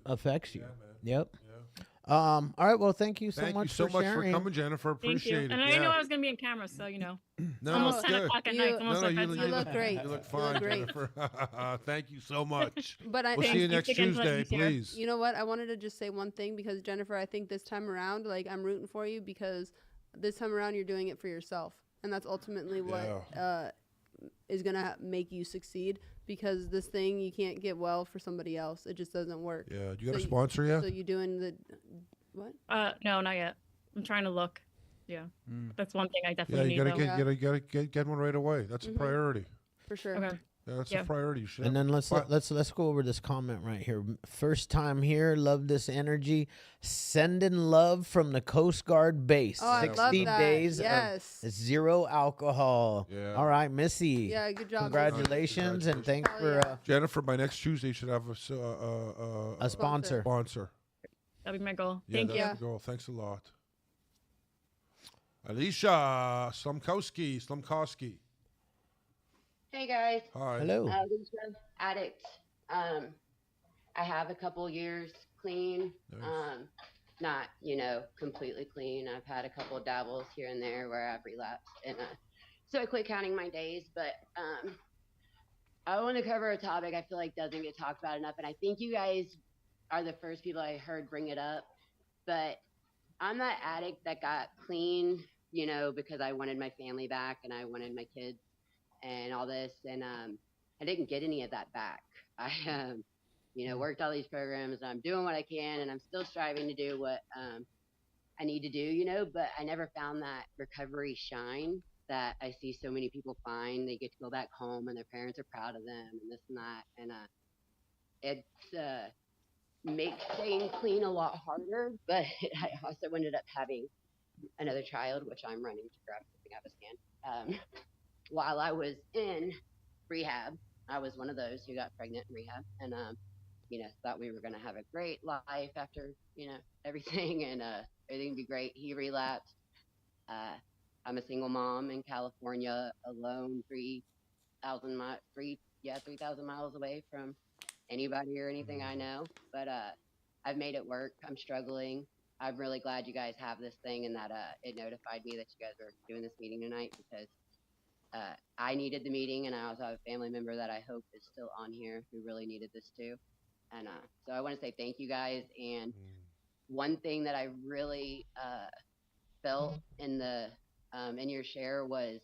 affects you. Yeah, man. Yep. Yeah. All right. Well, thank you so Thank much you so for much sharing. for coming, Jennifer. Thank you. Appreciate it. And I yeah. know I was gonna be in camera, so No, almost it's 10 good. o'clock at You- night. It's almost No, like you, bedtime. look great. You look You fine, look great. Jennifer. Thank you so much. But I We'll think see you Thanks next again for letting Tuesday, me share. please. you know what? I wanted to just say one thing because Jennifer, I think this time around, like I'm rooting for you because this time around you're doing it for yourself, and that's ultimately what is gonna make you succeed. Because this thing you can't get well for somebody else; it just doesn't work. Yeah. You got So a you- sponsor yet? So you doing the what? No, not yet. I'm trying to look. Yeah, that's one thing I Yeah, definitely you need. gotta though. get, you gotta get one right away. That's a priority. For sure. Okay. Yeah, that's Yeah. a priority. You should And have then a- let's go over this comment right here. First time here, love this energy. Sending love from the Coast Guard base. Oh, I love 60 that. days Yes. of 0 alcohol. Yeah. All right, Missy. Yeah, good job. Congratulations and thanks Hell for yeah. Jennifer, by next Tuesday, you should have a sponsor. sponsor. That'd be my goal. Yeah, Thank that's you. you. the goal. Thanks a lot. Alicia Slumkowski. Hey guys, Hi. Hello. Alicia, addict. I have a couple years clean. Nice. Not completely clean. I've had a couple dabbles here and there where I've relapsed, and so I quit counting my days. But I want to cover a topic I feel like doesn't get talked about enough, and I think you guys are the first people I heard bring it up. But I'm that addict that got clean, because I wanted my family back and I wanted my kids and all this, and I didn't get any of that back. I worked all these programs, and I'm doing what I can, and I'm still striving to do what I need to do, but I never found that recovery shine that I see so many people find. They get to go back home and their parents are proud of them and this and that, and it's makes staying clean a lot harder. But I also ended up having another child, which I'm running to grab something out of his hand. While I was in rehab, I was one of those who got pregnant in rehab, and thought we were going to have a great life after everything, and everything would be great. He relapsed. I'm a single mom in California, alone, 3,000 miles away from anybody or anything I know. But I've made it work. I'm struggling. I'm really glad you guys have this thing, and that it notified me that you guys are doing this meeting tonight, because I needed the meeting, and I also have a family member that I hope is still on here who really needed this too. And so I want to say thank you guys. And one thing that I really felt in your share was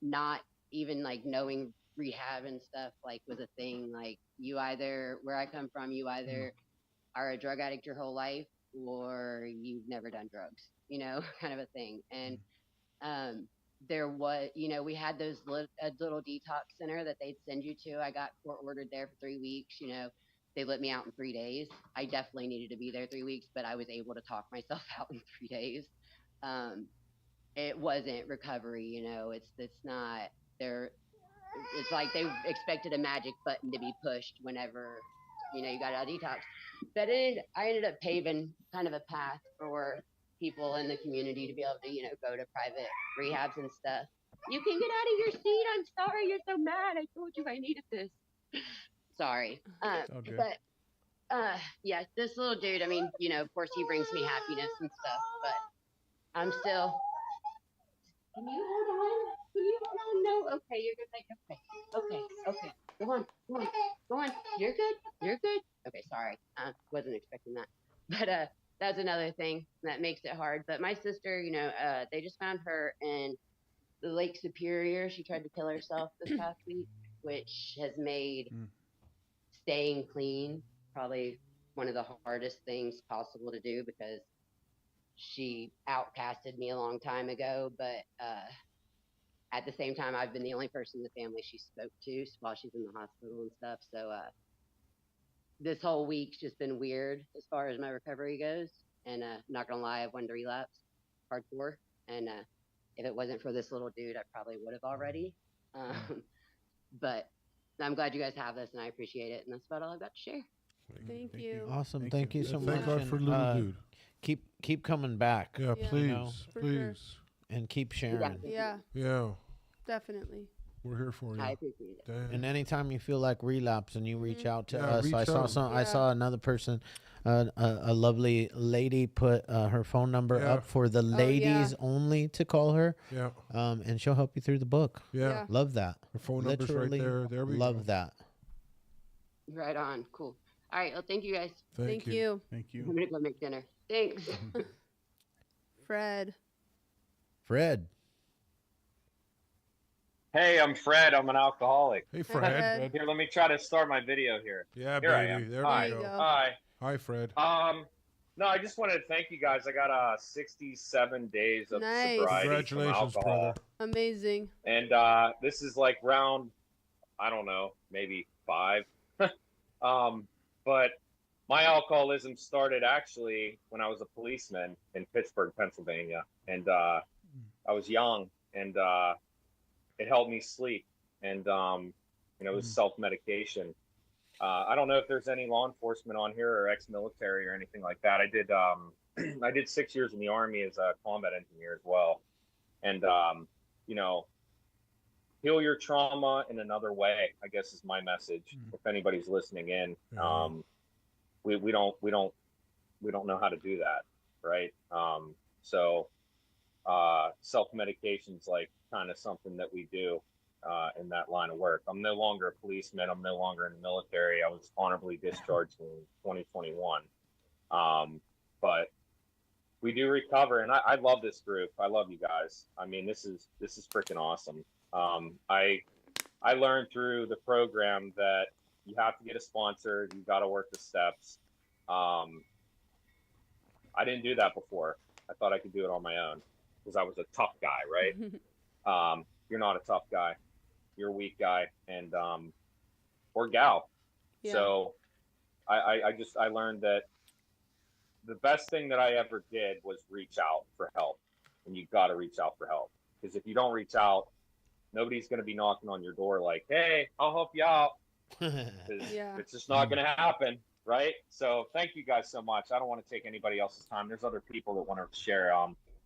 not even like knowing rehab and stuff like was a thing. Like where I come from, you either are a drug addict your whole life or you've never done drugs, kind of a thing. And there was, we had those little detox center that they'd send you to. I got court ordered there for 3 weeks. They let me out in 3 days. I definitely needed to be there 3 weeks, but I was able to talk myself out in 3 days. It wasn't recovery, it's not there. It's like they expected a magic button to be pushed whenever, you got out of detox. But I ended up paving kind of a path for people in the community to be able to, go to private rehabs and stuff. You can get out of your seat. I'm sorry. You're so mad. I told you I needed this. Sorry. Okay. But yeah, this little dude, I mean, of course he brings me happiness and stuff, but I'm still, can you hold on? Can you hold on? No? Okay, you're good. Okay. Go on. You're good. Okay, sorry. Wasn't expecting that. But that's another thing that makes it hard. But my sister, they just found her in the Lake Superior. She tried to kill herself this past week. which has made Mm. staying clean probably one of the hardest things possible to do, because she outcasted me a long time ago. But at the same time, I've been the only person in the family she spoke to while she's in the hospital and stuff. So this whole week's just been weird as far as my recovery goes. And not gonna lie, I've wanted to relapse hardcore. And if it wasn't for this little dude, I probably would have already. But I'm glad you guys have this, and I appreciate it. And that's about all I've got to share. Thank you. Awesome. Thank Thank you. you so Thank much. God and, for little dude. Keep coming back. Yeah, Yeah. please, know, for please. sure. and keep sharing. Yeah. Yeah, Yeah, definitely. we're here for you. I appreciate it. Damn. And anytime you feel like relapse and you reach out to Yeah, us, reach I saw out. some. I Yeah. saw another person, a lovely lady put her phone number Yeah. up for the yeah. ladies only to call her, Yeah, and she'll help you through the book. yeah. Yeah. Love that. The phone number's right Literally there. There we love go. that. Right on. Cool. All right. Well, thank you guys. Thank you. Thank I'm you. gonna go make dinner. Thanks. Fred. Fred. Hey, I'm Fred. I'm an alcoholic. Hey, Fred. Fred. Here, let me try to start my video here. Yeah, Here I baby. am. There Hi. we There you go. go. Hi. Hi, Fred. No, I just wanted to thank you guys. I got 67 days of Nice. sobriety from Congratulations, alcohol, brother. Amazing. and this is like round, I don't know, maybe 5. But my alcoholism started actually when I was a policeman in Pittsburgh, Pennsylvania, and I was young, and it helped me sleep, and it was self-medication. I don't know if there's any law enforcement on here or ex-military or anything like that. I did I did 6 years in the Army as a combat engineer as well, and heal your trauma in another way, I guess, is my message. If anybody's listening in, we don't know how to do that, right? So self-medication's like kind of something that we do in that line of work. I'm no longer a policeman. I'm no longer in the military. I was honorably discharged in 2021. But we do recover, and I love this group. I love you guys. I mean, this is freaking awesome. I learned through the program that you have to get a sponsor. You got to work the steps. I didn't do that before. I thought I could do it on my own because I was a tough guy, right? You're not a tough guy. You're a weak guy, and or gal. Yeah. So I learned that the best thing that I ever did was reach out for help, and you got to reach out for help, because if you don't reach out, nobody's going to be knocking on your door like, "Hey, I'll help you out." 'Cause Yeah. it's just not going to happen, right? So thank you guys so much. I don't want to take anybody else's time. There's other people that want to share,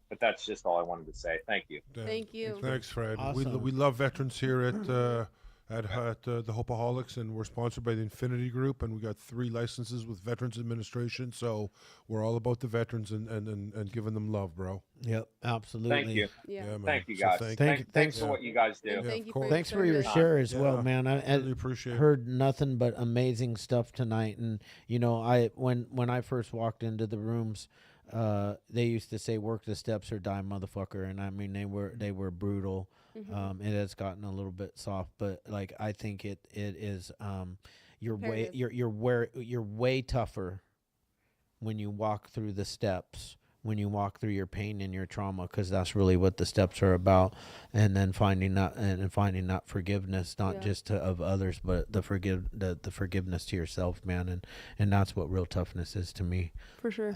but that's just all I wanted to say. Thank you. Yeah. Thank you. Thanks, Fred. Awesome. We love veterans here at the Hopeaholics, and we're sponsored by the Infinity Group, and we got 3 licenses with Veterans Administration. So we're all about the veterans and giving them love, bro. Yep, absolutely. Thank you. Yeah. man. Thank you So guys. thank Thank- you. Thanks thanks- for what you guys do. And Yeah, thank of you course. for Thanks for your service. share as well, Yeah. man. I Really appreciate it. heard nothing but amazing stuff tonight, and when I first walked into the rooms, they used to say work the steps or die, motherfucker, and I mean they were brutal. It has gotten a little bit soft, but like I think it is you're way tougher when you walk through the steps, when you walk through your pain and your trauma, because that's really what the steps are about. And then finding that forgiveness, not Yeah. just of others, but the forgiveness to yourself, man. And that's what real toughness is to me. For sure.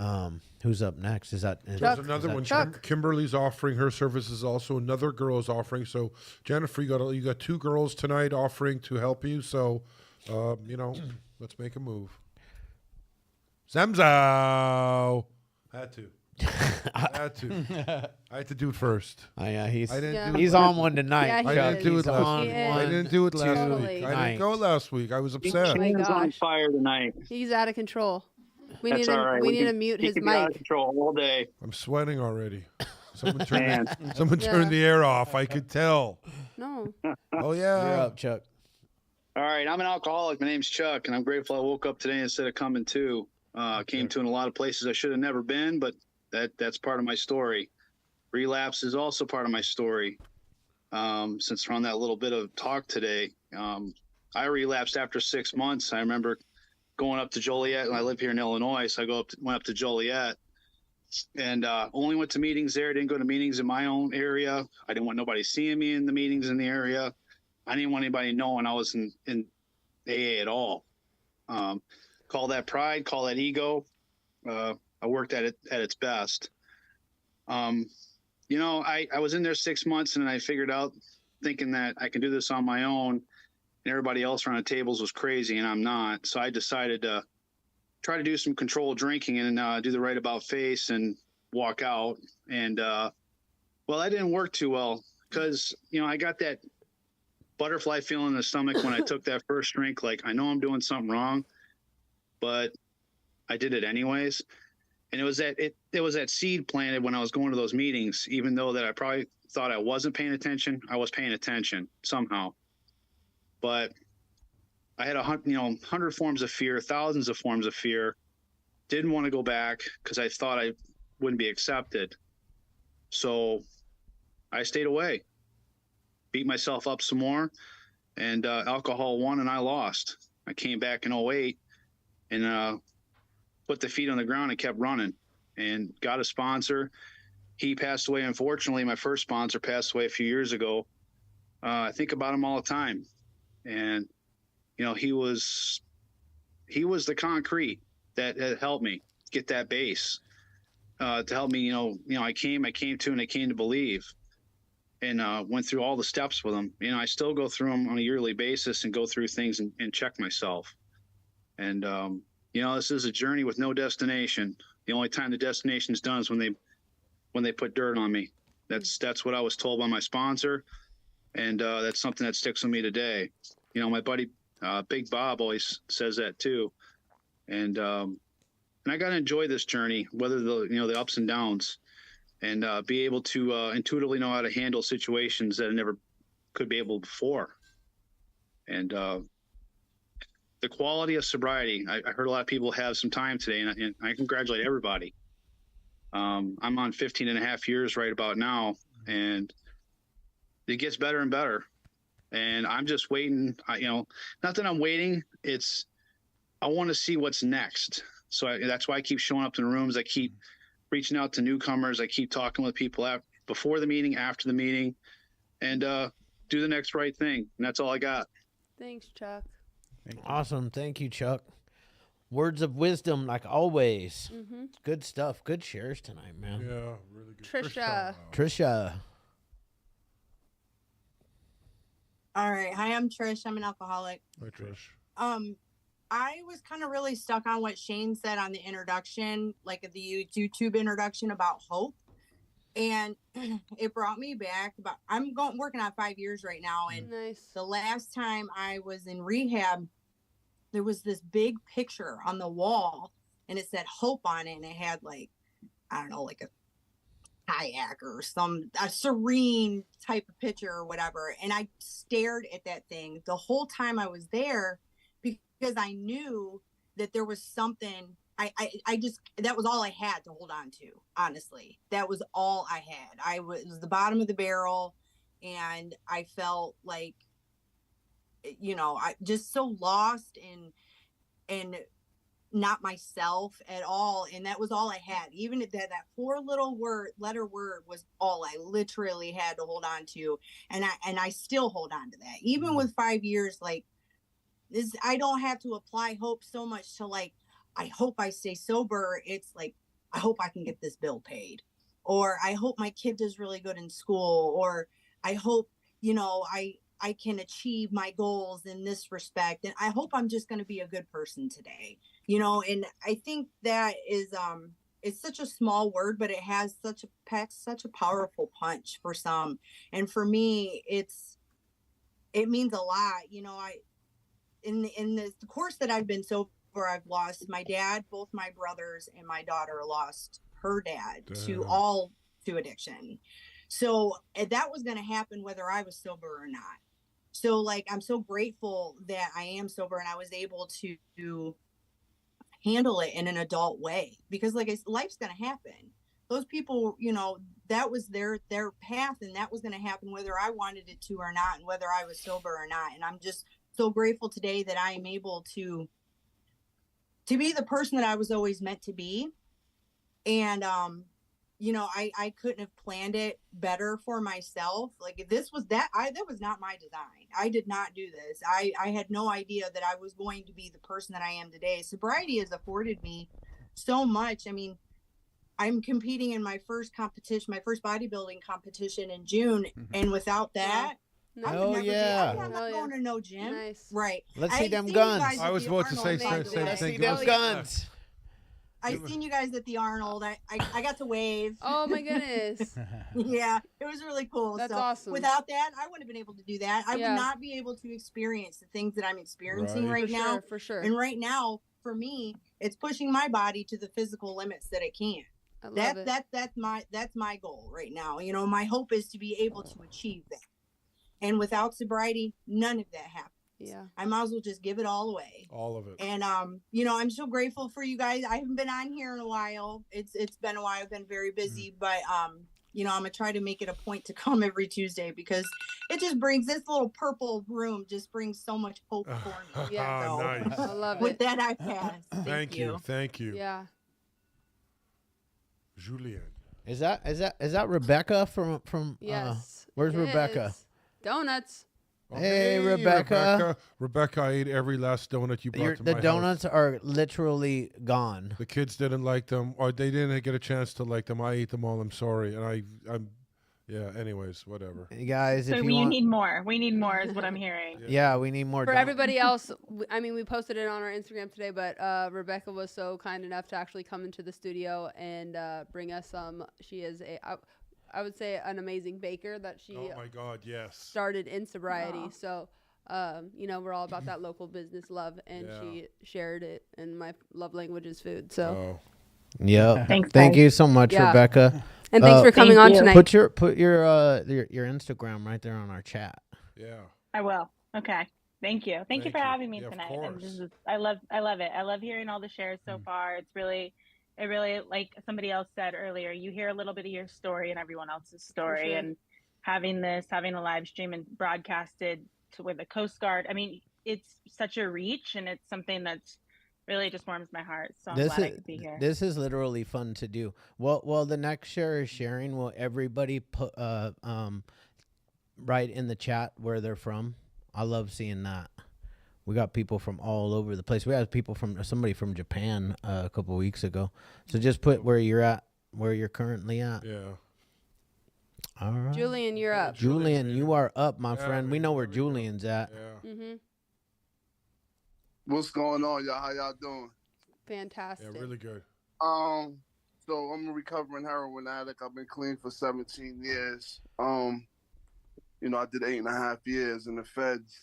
Who's up next? Is that Chuck. There's another is that one. Chuck. Kimberly's offering her services. Also, another girl is offering. So, Jennifer, you got 2 girls tonight offering to help you. So, let's make a move. Zamzo. Had to. I had to do it first. he's I didn't Yeah. do he's it. on one tonight. Yeah, he I Chuck. didn't do He's it last on week. He I is. didn't do it last Totally. week. I didn't go last week. I was upset. my Shannon's on gosh. fire tonight. He's out of control. We That's need all right. we need can- to mute he his can be out of mic. control all day. I'm sweating already. Someone Man. turned Yeah. the air off. I could tell. No. Oh You're yeah. up, Chuck. All right, I'm an alcoholic. My name's Chuck, and I'm grateful I woke up today instead of coming to. Came to in a lot of places I should have never been, but that's part of my story. Relapse is also part of my story. Since we're on that little bit of talk today, I relapsed after 6 months. I remember going up to Joliet, and I live here in Illinois, so went up to Joliet, and only went to meetings there. Didn't go to meetings in my own area. I didn't want nobody seeing me in the meetings in the area. I didn't want anybody knowing I was in AA at all. Call that pride, call that ego. I worked at it at its best. You know, I was in there 6 months, and I figured out, thinking that I can do this on my own, and everybody else around the tables was crazy, and I'm not. So I decided to try to do some controlled drinking and do the right about face and walk out. And well, that didn't work too well, because, you know, I got that butterfly feeling in the stomach when I took that first drink. Like, I know I'm doing something wrong, but I did it anyways. And it was that seed planted when I was going to those meetings, even though that I probably thought I wasn't paying attention. I was paying attention somehow, but I had 100 forms of fear, thousands of forms of fear. Didn't want to go back because I thought I wouldn't be accepted. So I stayed away, beat myself up some more, and alcohol won and I lost. I came back in 08 and put the feet on the ground and kept running, and got a sponsor. He passed away, unfortunately. My first sponsor passed away a few years ago. I think about him all the time. And, you know, he was the concrete that helped me get that base, to help me, I came to, and I came to believe, and went through all the steps with him. You know, I still go through them on a yearly basis and go through things and check myself. And, you know, this is a journey with no destination. The only time the destination is done is when they put dirt on me. That's what I was told by my sponsor, and that's something that sticks with me today. You know, my buddy Big Bob always says that too, and I got to enjoy this journey, whether the ups and downs, and be able to intuitively know how to handle situations that I never could be able before, and the quality of sobriety. I heard a lot of people have some time today, and I congratulate everybody. I'm on 15 and a half years right about now, and it gets better and better. And I'm just waiting. Not that I'm waiting. I want to see what's next. So that's why I keep showing up to the rooms. I keep reaching out to newcomers. I keep talking with people before the meeting, after the meeting, and do the next right thing. And that's all I got. Thanks, Chuck. Awesome. Thank you, Chuck. Words of wisdom, like always. Mm-hmm. Good stuff. Good shares tonight, man. Yeah, really good. Trisha. All right. Hi, I'm Trish. I'm an alcoholic. Hi, Trish. I was kind of really stuck on what Shane said on the introduction, like the YouTube introduction about hope. And it brought me back working on 5 years right now. And Nice. the last time I was in rehab, there was this big picture on the wall, and it said hope on it. And it had like a kayak or a serene type of picture or whatever. And I stared at that thing the whole time I was there, because I knew that there was something. That was all I had to hold on to. Honestly, that was all I had. It was the bottom of the barrel, and I felt like, I just so lost and not myself at all. And that was all I had. Even that four letter word was all I literally had to hold on to. And I still hold on to that. Even with 5 years, like this, I don't have to apply hope so much to like, I hope I stay sober. It's like, I hope I can get this bill paid, or I hope my kid does really good in school, or I hope, I can achieve my goals in this respect. And I hope I'm just going to be a good person today, and I think that is, it's such a small word, but it has such a powerful punch for some. And for me, it means a lot. In the course that I've been sober, I've lost my dad, both my brothers, and my daughter lost her dad to addiction. So that was going to happen whether I was sober or not. So like, I'm so grateful that I am sober and I was able to handle it in an adult way, because like life's going to happen. those people, you know, that was their path, and that was going to happen whether I wanted it to or not, and whether I was sober or not. And I'm just so grateful today that I am able to be the person that I was always meant to be. And you know, I couldn't have planned it better for myself. Like, if this was that was not my design. I did not do this. I had no idea that I was going to be the person that I am today. Sobriety has afforded me so much. I mean, I'm competing in my first competition, my first bodybuilding competition in June. And without that, I would never be. I'm not going to no gym. Nice. Right. Let's see them guns. I was about to say same Let's see thing. them guns. I seen you guys at the Arnold. I got to wave. Oh my goodness. Yeah, it was really cool. That's so awesome. Without that, I wouldn't have been able to do that. I would not be able to experience the things that I'm experiencing right now. For sure. And right now, for me, it's pushing my body to the physical limits that it can. That's my goal right now. You know, my hope is to be able to achieve that. And without sobriety, none of that happens. Yeah. I might as well just give it all away. All of it. And you know, I'm so grateful for you guys. I haven't been on here in a while. It's been a while. I've been very busy, but you know, I'm gonna try to make it a point to come every Tuesday, because it just brings, this little purple room just brings so much hope for me. Yeah. So, Nice. I love it. with that, I pass. Thank you. Thank you. Yeah. Julian. Is that Rebecca from Yes. where's it Rebecca? is. Donuts. Hey, Rebecca. Rebecca, I ate every last donut you brought to my The donuts house. are literally gone. The kids didn't like them, or they didn't get a chance to like them. I ate them all. I'm sorry, and I'm yeah. Anyways, whatever. You guys, So if we you want, need more. We need more is what I'm hearing. yeah, we need more. For everybody else, I mean, we posted it on our Instagram today, but Rebecca was so kind enough to actually come into the studio and bring us some. She is I would say an amazing baker that she Oh my God, yes. started in sobriety. Aw. So, you know, we're all about that local business love, and she shared it. And my love language is food. So, yeah, Thanks, thank guys. you so much, Yeah. Rebecca. and thanks for coming Thank on you. tonight. Put your Instagram right there on our chat. Yeah. I will. Okay. Thank you. Thank you Thank for you. having me Yeah, of tonight. course. I love it. I love hearing all the shares so far. It really, like somebody else said earlier, you hear a little bit of your story and everyone else's story. sure. And having a live stream and broadcasted to with the Coast Guard, I mean, it's such a reach, and it's something that's really just warms my heart. So I'm glad I could be here. This is literally fun to do. Well, the next share is sharing. Will everybody put right in the chat where they're from? I love seeing that. We got people from all over the place. We had somebody from Japan a couple weeks ago. So just put where you're at, where you're currently at. Yeah. All right. Julian, you're up. Julian, you are up, my Yeah, friend. We man, know where there we go. Julian's at. Yeah. Mm-hmm. What's going on, y'all? How y'all doing? Fantastic. Yeah, really good. So I'm a recovering heroin addict. I've been clean for 17 years. You know, I did 8.5 years in the feds.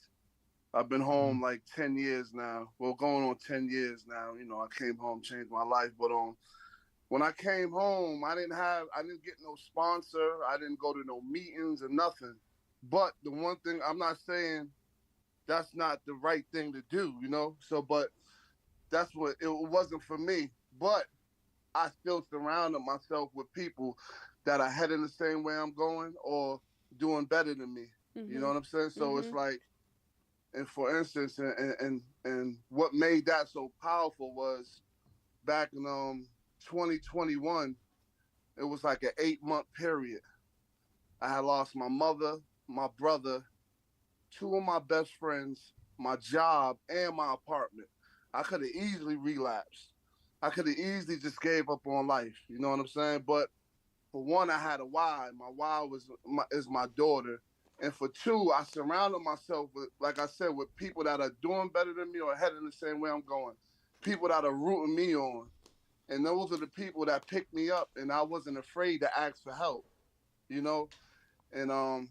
I've been home like 10 years now. Well, going on 10 years now. You know, I came home, changed my life. But when I came home, I didn't get no sponsor. I didn't go to no meetings or nothing. But the one thing, I'm not saying that's not the right thing to do, you know? So, but that's what, it wasn't for me. But I still surrounded myself with people that are heading the same way I'm going or doing better than me. You know what I'm saying? So it's like, and for instance, and what made that so powerful was back in 2021, it was like an 8-month period. I had lost my mother, my brother, 2 of my best friends, my job, and my apartment. I could have easily relapsed. I could have easily just gave up on life. You know what I'm saying? But for one, I had a why. My why is my daughter. And for 2, I surrounded myself with, like I said, with people that are doing better than me or heading the same way I'm going. People that are rooting me on. And those are the people that picked me up, and I wasn't afraid to ask for help, you know? And a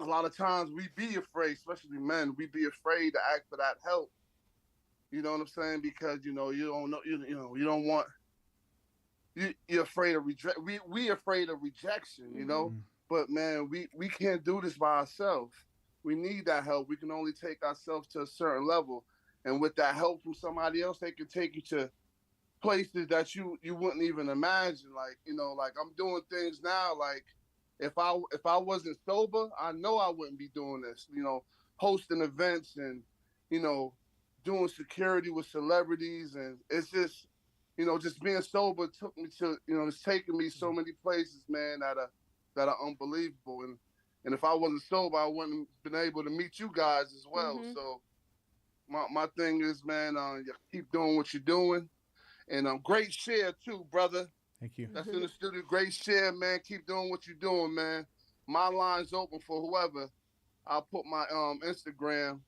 lot of times we be afraid, especially men, we be afraid to ask for that help. You know what I'm saying? Because, you know, you don't know, you know, you don't want, you're afraid of we afraid of rejection, you know? But man, we can't do this by ourselves. We need that help. We can only take ourselves to a certain level. And with that help from somebody else, they can take you to places that you wouldn't even imagine. Like, you know, like I'm doing things now. Like if I wasn't sober, I know I wouldn't be doing this. You know, hosting events and, you know, doing security with celebrities, and it's just, you know, just being sober took me to, you know, it's taken me so many places, man, that are unbelievable. And if I wasn't sober, I wouldn't have been able to meet you guys as well. Mhm. So my thing is, man, you keep doing what you're doing, and great share too, brother. Thank you. That's in the studio. Great share, man. Keep doing what you're doing, man. My line's open for whoever. I'll put my Instagram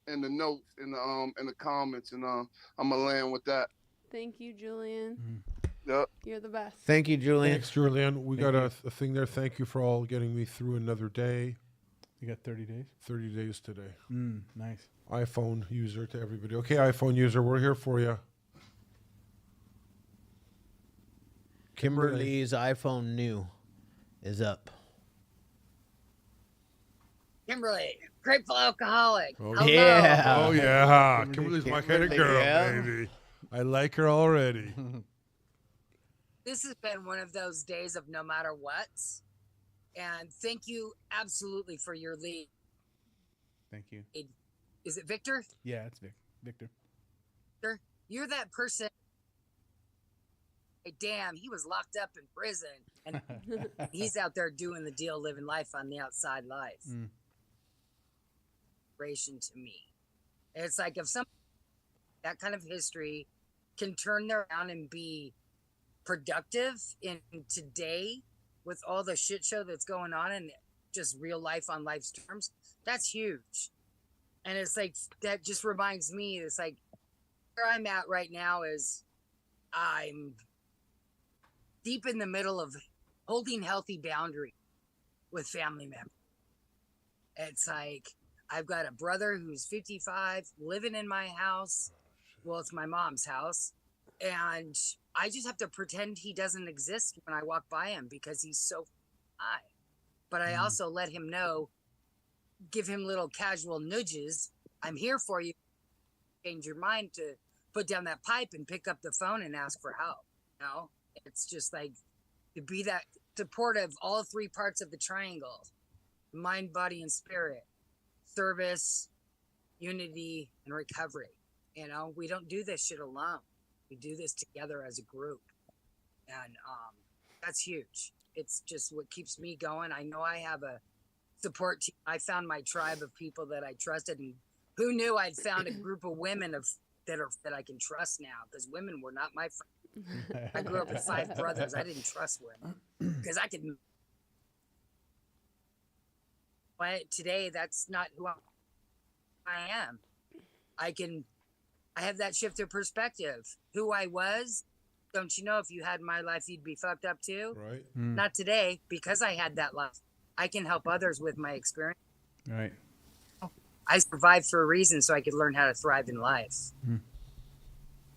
in the notes in the comments, and I'm gonna land with that. Thank you, Julian. Yep. You're the best. Thank you, Julian. Thanks, Julian. We Thank got you. a thing there. Thank you for all getting me through another day. You got 30 days? 30 days today. Nice. iPhone user to everybody. Okay, iPhone user, we're here for you. Kimberly's iPhone new is up. Kimberly, grateful alcoholic. Oh, Hello. yeah. Oh, yeah. Kimberly's my kind of Kimberly, girl, yeah. baby. I like her already. This has been one of those days of no matter what. And thank you absolutely for your lead. Thank you. Is it Victor? Yeah, it's Victor. Victor, you're that person. Damn, he was locked up in prison and he's out there doing the deal, living life on the outside life. Inspiration to me. It's like if some that kind of history can turn around and be productive in today with all the shit show that's going on and just real life on life's terms, that's huge. And it's like that just reminds me, it's like where I'm at right now is I'm deep in the middle of holding healthy boundary with family members. It's like I've got a brother who's 55 living in my house. Well, it's my mom's house. And I just have to pretend he doesn't exist when I walk by him because he's so high. But I also let him know, give him little casual nudges. I'm here for you. Change your mind to put down that pipe and pick up the phone and ask for help. You know? It's just like to be that supportive, all three parts of the triangle: mind, body, and spirit, service, unity, and recovery. You know, we don't do this shit alone. We do this together as a group. And that's huge. It's just what keeps me going. I know I have a support team. I found my tribe of people that I trusted, and who knew I'd found a group of women that I can trust now, because women were not my friends. I grew up with 5 brothers. I didn't trust women because I could. But today, that's not who I am. I have that shift of perspective. Who I was, don't you know? If you had my life, you'd be fucked up too. Right. Not today, because I had that life. I can help others with my experience. Right. I survived for a reason, so I could learn how to thrive in life.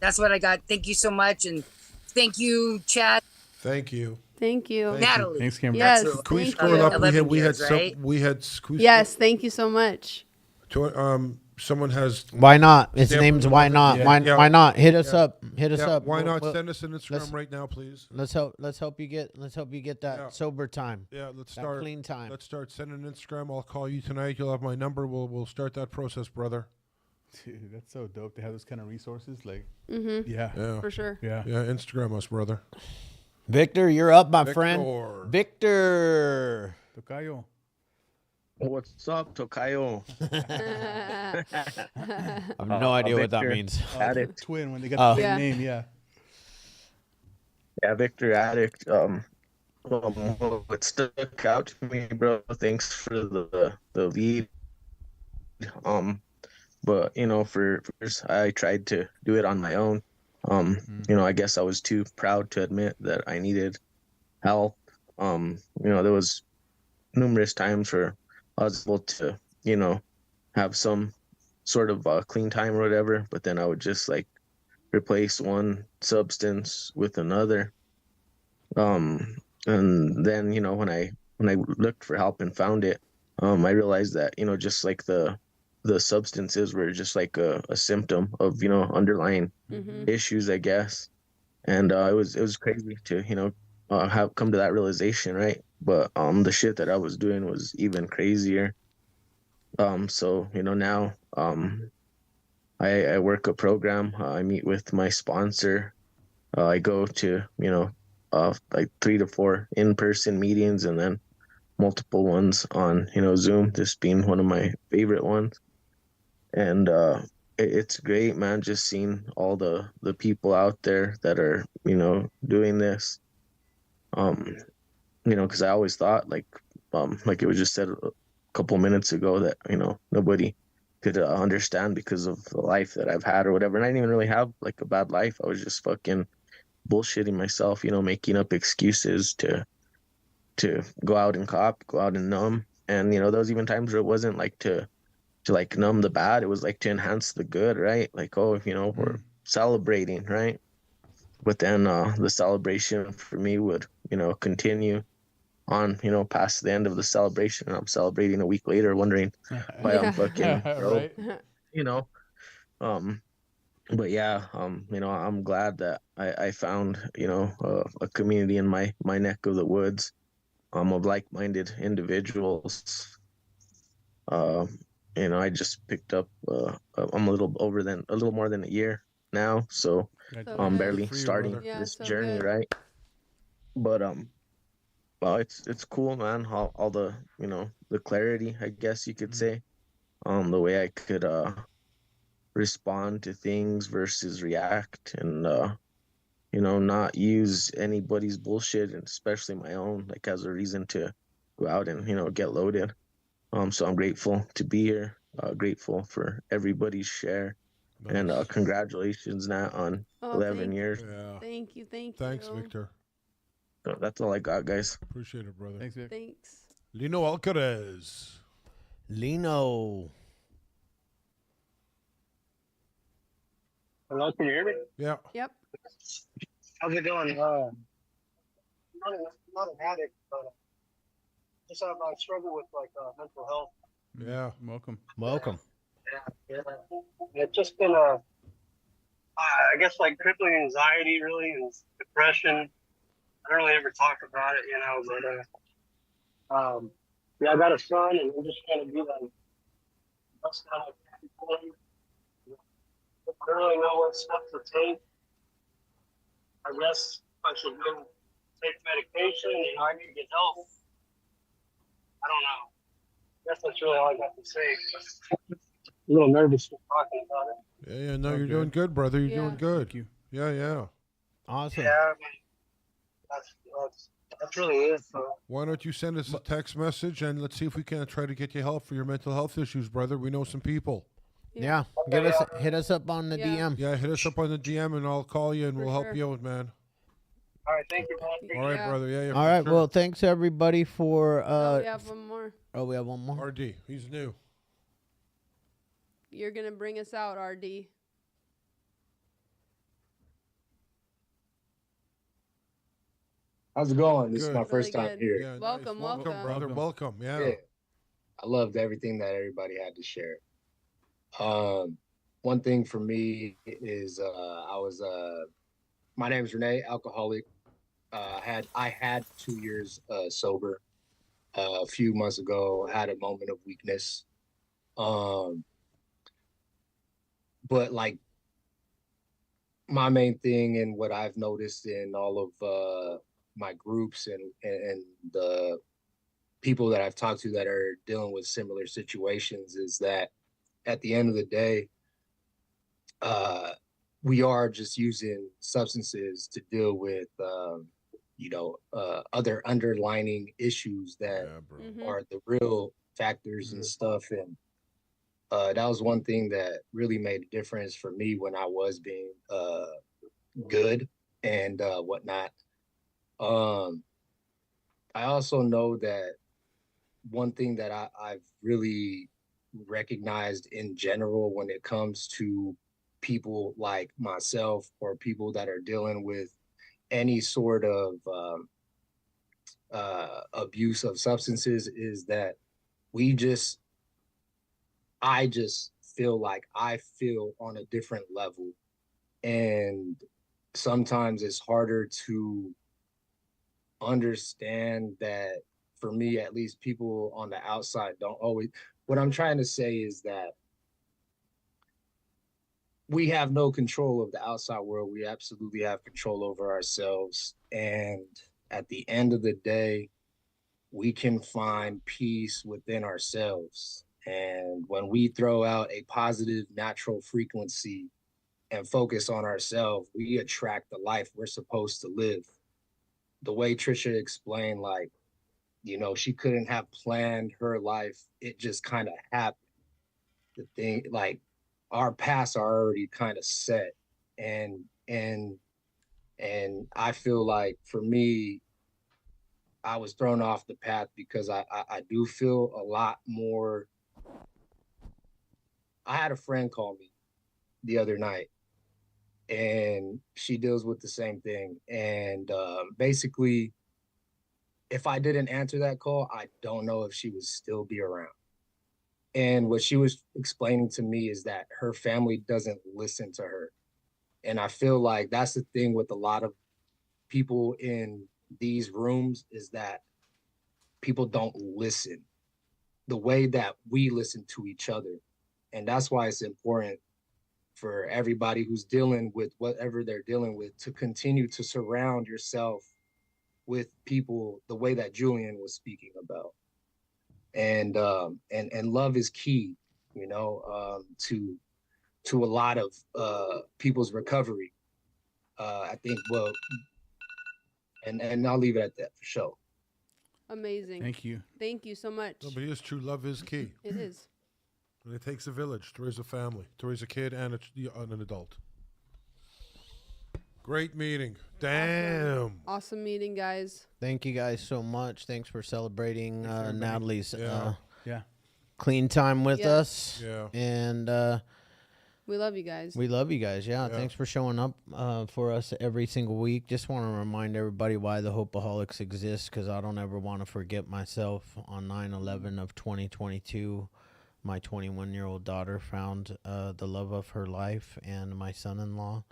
That's what I got. Thank you so much, and thank you, Chad. Thank you. Thank you. Thank Natalie. Thanks, Kimberly. Yes. That's who- Can we Thank scroll you. up? 11 We years, had right? Yes, thank you so much. Someone has. Why not? His Yeah, name's Why Not. yeah. Why, Yeah. why not? Hit us Yeah. up. Hit us Yeah, up. why not We'll- send us an Instagram let's- right now, please? Let's help you get that Yeah. sober time. Yeah, let's That start. clean time. Let's start sending Instagram. I'll call you tonight. You'll have my number. We'll start that process, brother. Dude, that's so dope to have those kind of resources. Like, Mm-hmm. yeah. Yeah. For sure. Yeah. Yeah, Instagram us, brother. Victor, you're up, my friend. Victor. Victor. Tocayo. What's up, Tocayo? I have no idea what that Victor. means. Addict. Twin when they got the Yeah. same name. Yeah. Yeah, Victor Addict. What stuck out to me, bro? Thanks for the lead. But you know, for first, I tried to do it on my own. You know, I guess I was too proud to admit that I needed help. You know, there was numerous times where I was able to, you know, have some sort of clean time or whatever, but then I would just like replace one substance with another. And then, you know, when I looked for help and found it, I realized that, you know, just like the substances were just like a symptom of, you know, underlying Mm-hmm. issues, I guess. and it was crazy to have come to that realization, right? But the shit that I was doing was even crazier. So now I work a program. I meet with my sponsor. I go to like 3 to 4 in-person meetings, and then multiple ones on Zoom. This being one of my favorite ones, and it's great, man. Just seeing all the people out there that are doing this. Because I always thought like it was just said a couple minutes ago that nobody could understand because of the life that I've had or whatever. And I didn't even really have like a bad life. I was just fucking bullshitting myself, making up excuses to go out and cop, go out and numb. And there was even times where it wasn't like to like numb the bad. It was like to enhance the good, right? Like, oh, we're celebrating, right? But then the celebration for me would continue on past the end of the celebration, and I'm celebrating a week later wondering why I'm fucking broke, Right. you know um but yeah, I'm glad that I found a community in my neck of the woods, of like-minded individuals. uh I just picked up I'm a little more than a year now, so So I'm good. barely for you, starting brother. Yeah, this so journey, good. right? But well, it's cool, man. All the the clarity, I guess you could say, the way I could respond to things versus react, and not use anybody's bullshit, and especially my own, like as a reason to go out and get loaded. So I'm grateful to be here. Grateful for everybody's share, and Nice. congratulations, Nat, on Oh, 11 years. Yeah. thank you, thank Thanks, you. Victor. So that's all I got, guys. Appreciate it, brother. Thanks, Vic. Thanks. Lino Alcaraz. Lino. Hello, can you hear me? Yeah. Yep. How's it going? Not an addict, but just have I struggle with like mental health. Yeah. Welcome. Welcome. Yeah. It's just been I guess like crippling anxiety, really, and depression. I don't really ever talk about it, but yeah, I got a son, and I'm just trying to be like best out I can for him. I don't really know what steps to take. I guess I should go take medication. I need to get help. I don't know. I guess that's really all I got to say. A little nervous for talking about it. Yeah, no, All you're good. doing good, brother. You're Yeah. doing good. Thank you. Yeah. Awesome. Yeah, I mean, that's really it. So Why don't you send us a text message and let's see if we can try to get you help for your mental health issues, brother. We know some people. Yeah. Hit us up on the DM. Yeah, hit us up on the DM and I'll call you and For we'll help sure. you out, man. all right, thank you, man. All right, Yeah. brother. Yeah. All right. for Well, thanks everybody for Oh, we have one more. Oh, we have one more. RD. He's new. You're gonna bring us out, RD. How's it going? This is Good. my Really first time good. here. Yeah, Welcome, nice. Welcome, welcome. brother. Welcome. Yeah. Yeah. I loved everything that everybody had to share. One thing for me is my name is Renee, alcoholic. I had 2 years sober. A few months ago, I had a moment of weakness. But like my main thing and what I've noticed in all of my groups and the people that I've talked to that are dealing with similar situations is that at the end of the day, we are just using substances to deal with, other underlining issues that are the real factors and stuff. And that was one thing that really made a difference for me when I was being good and whatnot. I also know that one thing that I've really recognized in general when it comes to people like myself or people that are dealing with any sort of abuse of substances is that I just feel like I feel on a different level. And sometimes it's harder to understand that, for me at least, people on the outside don't always. What I'm trying to say is that we have no control of the outside world. We absolutely have control over ourselves. And at the end of the day, we can find peace within ourselves. And when we throw out a positive natural frequency and focus on ourselves, we attract the life we're supposed to live. The way Trisha explained, like, you know, she couldn't have planned her life. It just kind of happened. The thing, like, our paths are already kind of set. And I feel like for me, I was thrown off the path because I do feel a lot more. I had a friend call me the other night, and she deals with the same thing. And basically, if I didn't answer that call, I don't know if she would still be around. And what she was explaining to me is that her family doesn't listen to her. And I feel like that's the thing with a lot of people in these rooms, is that people don't listen the way that we listen to each other. And that's why it's important for everybody who's dealing with whatever they're dealing with to continue to surround yourself with people the way that Julian was speaking about. And love is key, you know, to a lot of people's recovery. I think, well, and I'll leave it at that for sure. Amazing. Thank you. Thank you so much. No, but it is true. Love is key. It is. And it takes a village to raise a family, to raise a kid and an adult. Great meeting. Damn. Awesome meeting, guys. Thank you guys so much. Thanks for celebrating Natalie's Yeah. clean time with Yeah. us. Yeah. And We love you guys. we love you guys. Yeah. Thanks for showing up for us every single week. Just want to remind everybody why the Hopeaholics exists, because I don't ever want to forget myself. On 9/11 of 2022, my 21-year-old daughter found the love of her life, and my son-in-law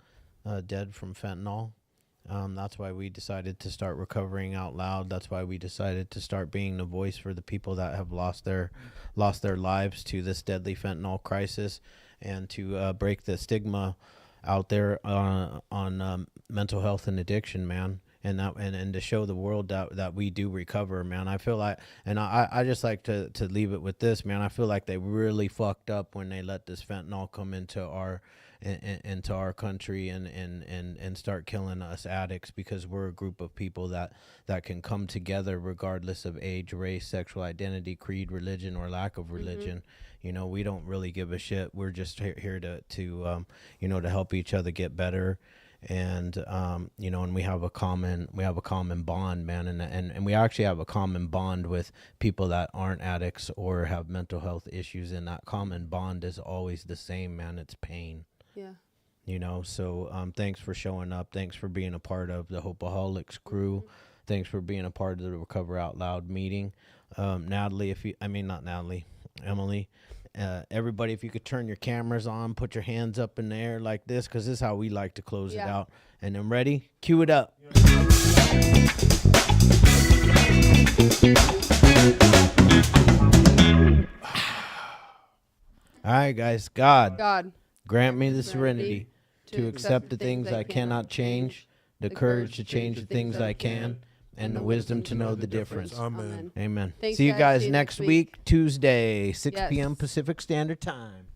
dead from fentanyl. That's why we decided to start Recovering Out Loud. That's why we decided to start being the voice for the people that have lost their lives to this deadly fentanyl crisis, and to break the stigma out there on mental health and addiction, man. And to show the world that we do recover, man. I feel like, and I just like to leave it with this, man. I feel like they really fucked up when they let this fentanyl come into our country and start killing us addicts, because we're a group of people that can come together regardless of age, race, sexual identity, creed, religion, or lack of religion. You know, we don't really give a shit. We're just here to you know, to help each other get better. And you know, and we have a common bond, man, and we actually have a common bond with people that aren't addicts or have mental health issues, and that common bond is always the same, man. It's pain. Yeah. You know, so thanks for showing up. Thanks for being a part of the Hopeaholics crew. Thanks for being a part of the Recover Out Loud meeting. Natalie, Emily, everybody, if you could turn your cameras on, put your hands up in the air like this, because this is how we like to close it out. And then ready? Cue it up. All right, guys. God, grant me the serenity to accept the things I cannot change, the courage to change the things I can, and the wisdom to know the difference. Amen. Amen. Thanks, See you guys See you next week, Tuesday, 6 Yes. p.m. Pacific Standard Time.